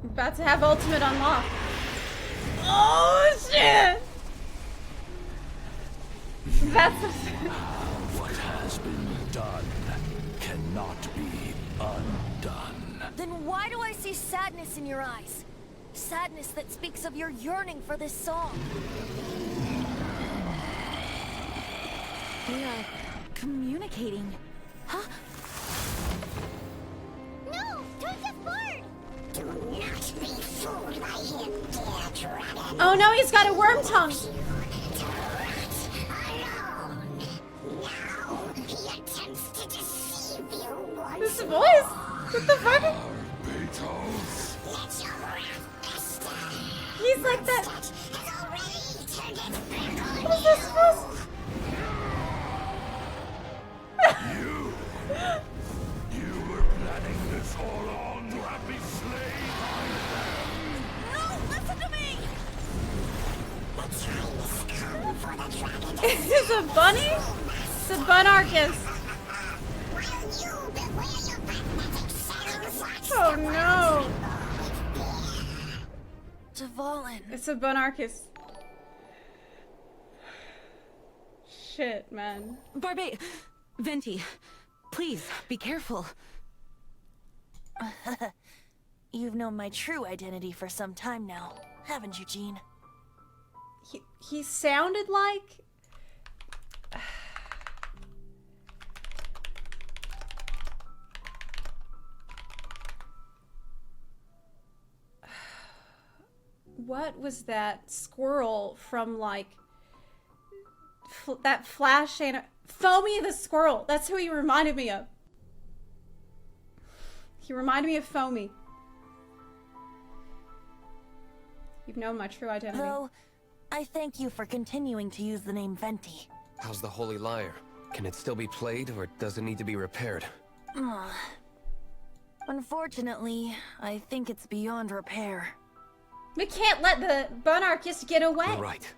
We're about to have ultimate unlock. Oh shit! That's what has been done cannot be undone. Then why do I see sadness in your eyes? Sadness that speaks of your yearning for this song. We are communicating. Huh? No! Don't get bored! Do not be fooled by him, dear dragon. Oh no, he's got a worm tongue! This voice? What the fuck? He's like that. What is this supposed? You were planning this all along to have me slain. No, listen to me! Is this a bunny? It's a bunarchist. Oh no! Dvalin. It's a bunarchist. Shit, man. Barbe, Venti, please be careful. You've known my true identity for some time now, haven't you, Jean? He sounded like... What was that squirrel from, like, that Flash Foamy the squirrel. That's who he reminded me of. He reminded me of Foamy. You've known my true identity. Though, I thank you for continuing to use the name Venti. How's the Holy Lyre? Can it still be played, or does it need to be repaired? Unfortunately, I think it's beyond repair. We can't let the bunarchist get away. You're right.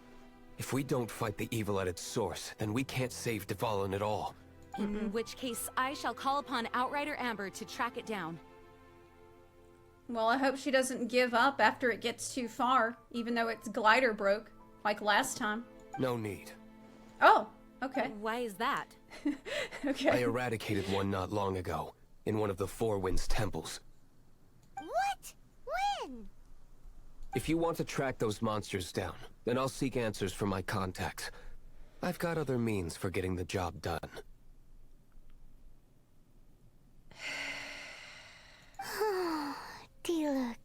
If we don't fight the evil at its source, then we can't save Dvalin at all. In which case, I shall call upon Outrider Amber to track it down. Well, I hope she doesn't give up after it gets too far, even though its glider broke, like last time. No need. Oh, okay. Why is that? Okay. I eradicated one not long ago, in one of the Four Winds temples. What? When? If you want to track those monsters down, then I'll seek answers from my contacts. I've got other means for getting the job done. Diluc.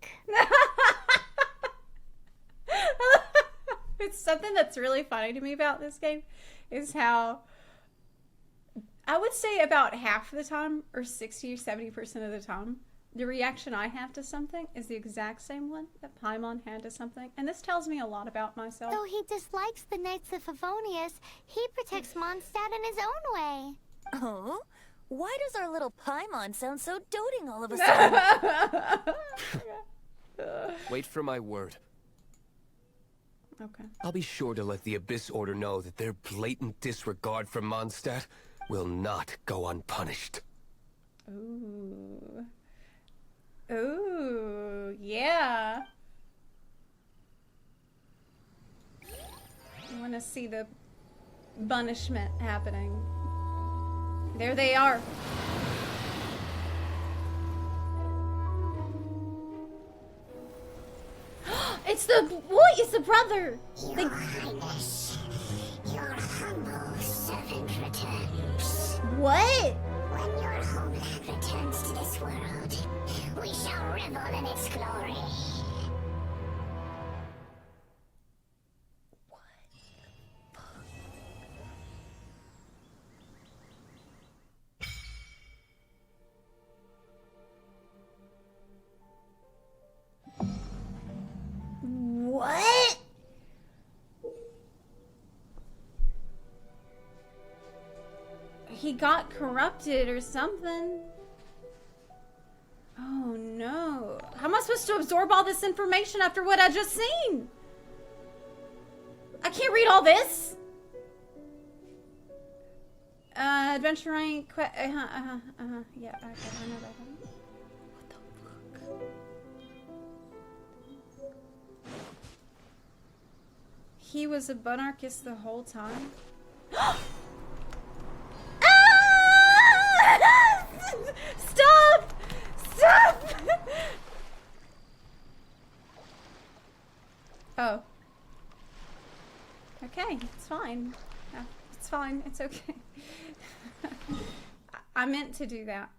It's something that's really funny to me about this game is how I would say about half the time, or 60 or 70% of the time, the reaction I have to something is the exact same one that Paimon had to something. And this tells me a lot about myself. Though he dislikes the Knights of Favonius, he protects Mondstadt in his own way. Oh? Why does our little Paimon sound so doting all of a sudden? Wait for my word. Okay. I'll be sure to let the Abyss Order know that their blatant disregard for Mondstadt will not go unpunished. Ooh. Ooh, yeah. I want to see the punishment happening. There they are. It's the boy. It's the brother. Your Highness, your humble servant returns. What? When your homeland returns to this world, we shall revel in its glory. What? He got corrupted or something. Oh no. How am I supposed to absorb all this information after what I just seen? I can't read all this. Adventure rank. Yeah, okay, I know that one. What the fuck? He was a bunarchist the whole time? Stop! Stop! Oh. Okay, it's fine. It's fine. It's okay. I meant to do that.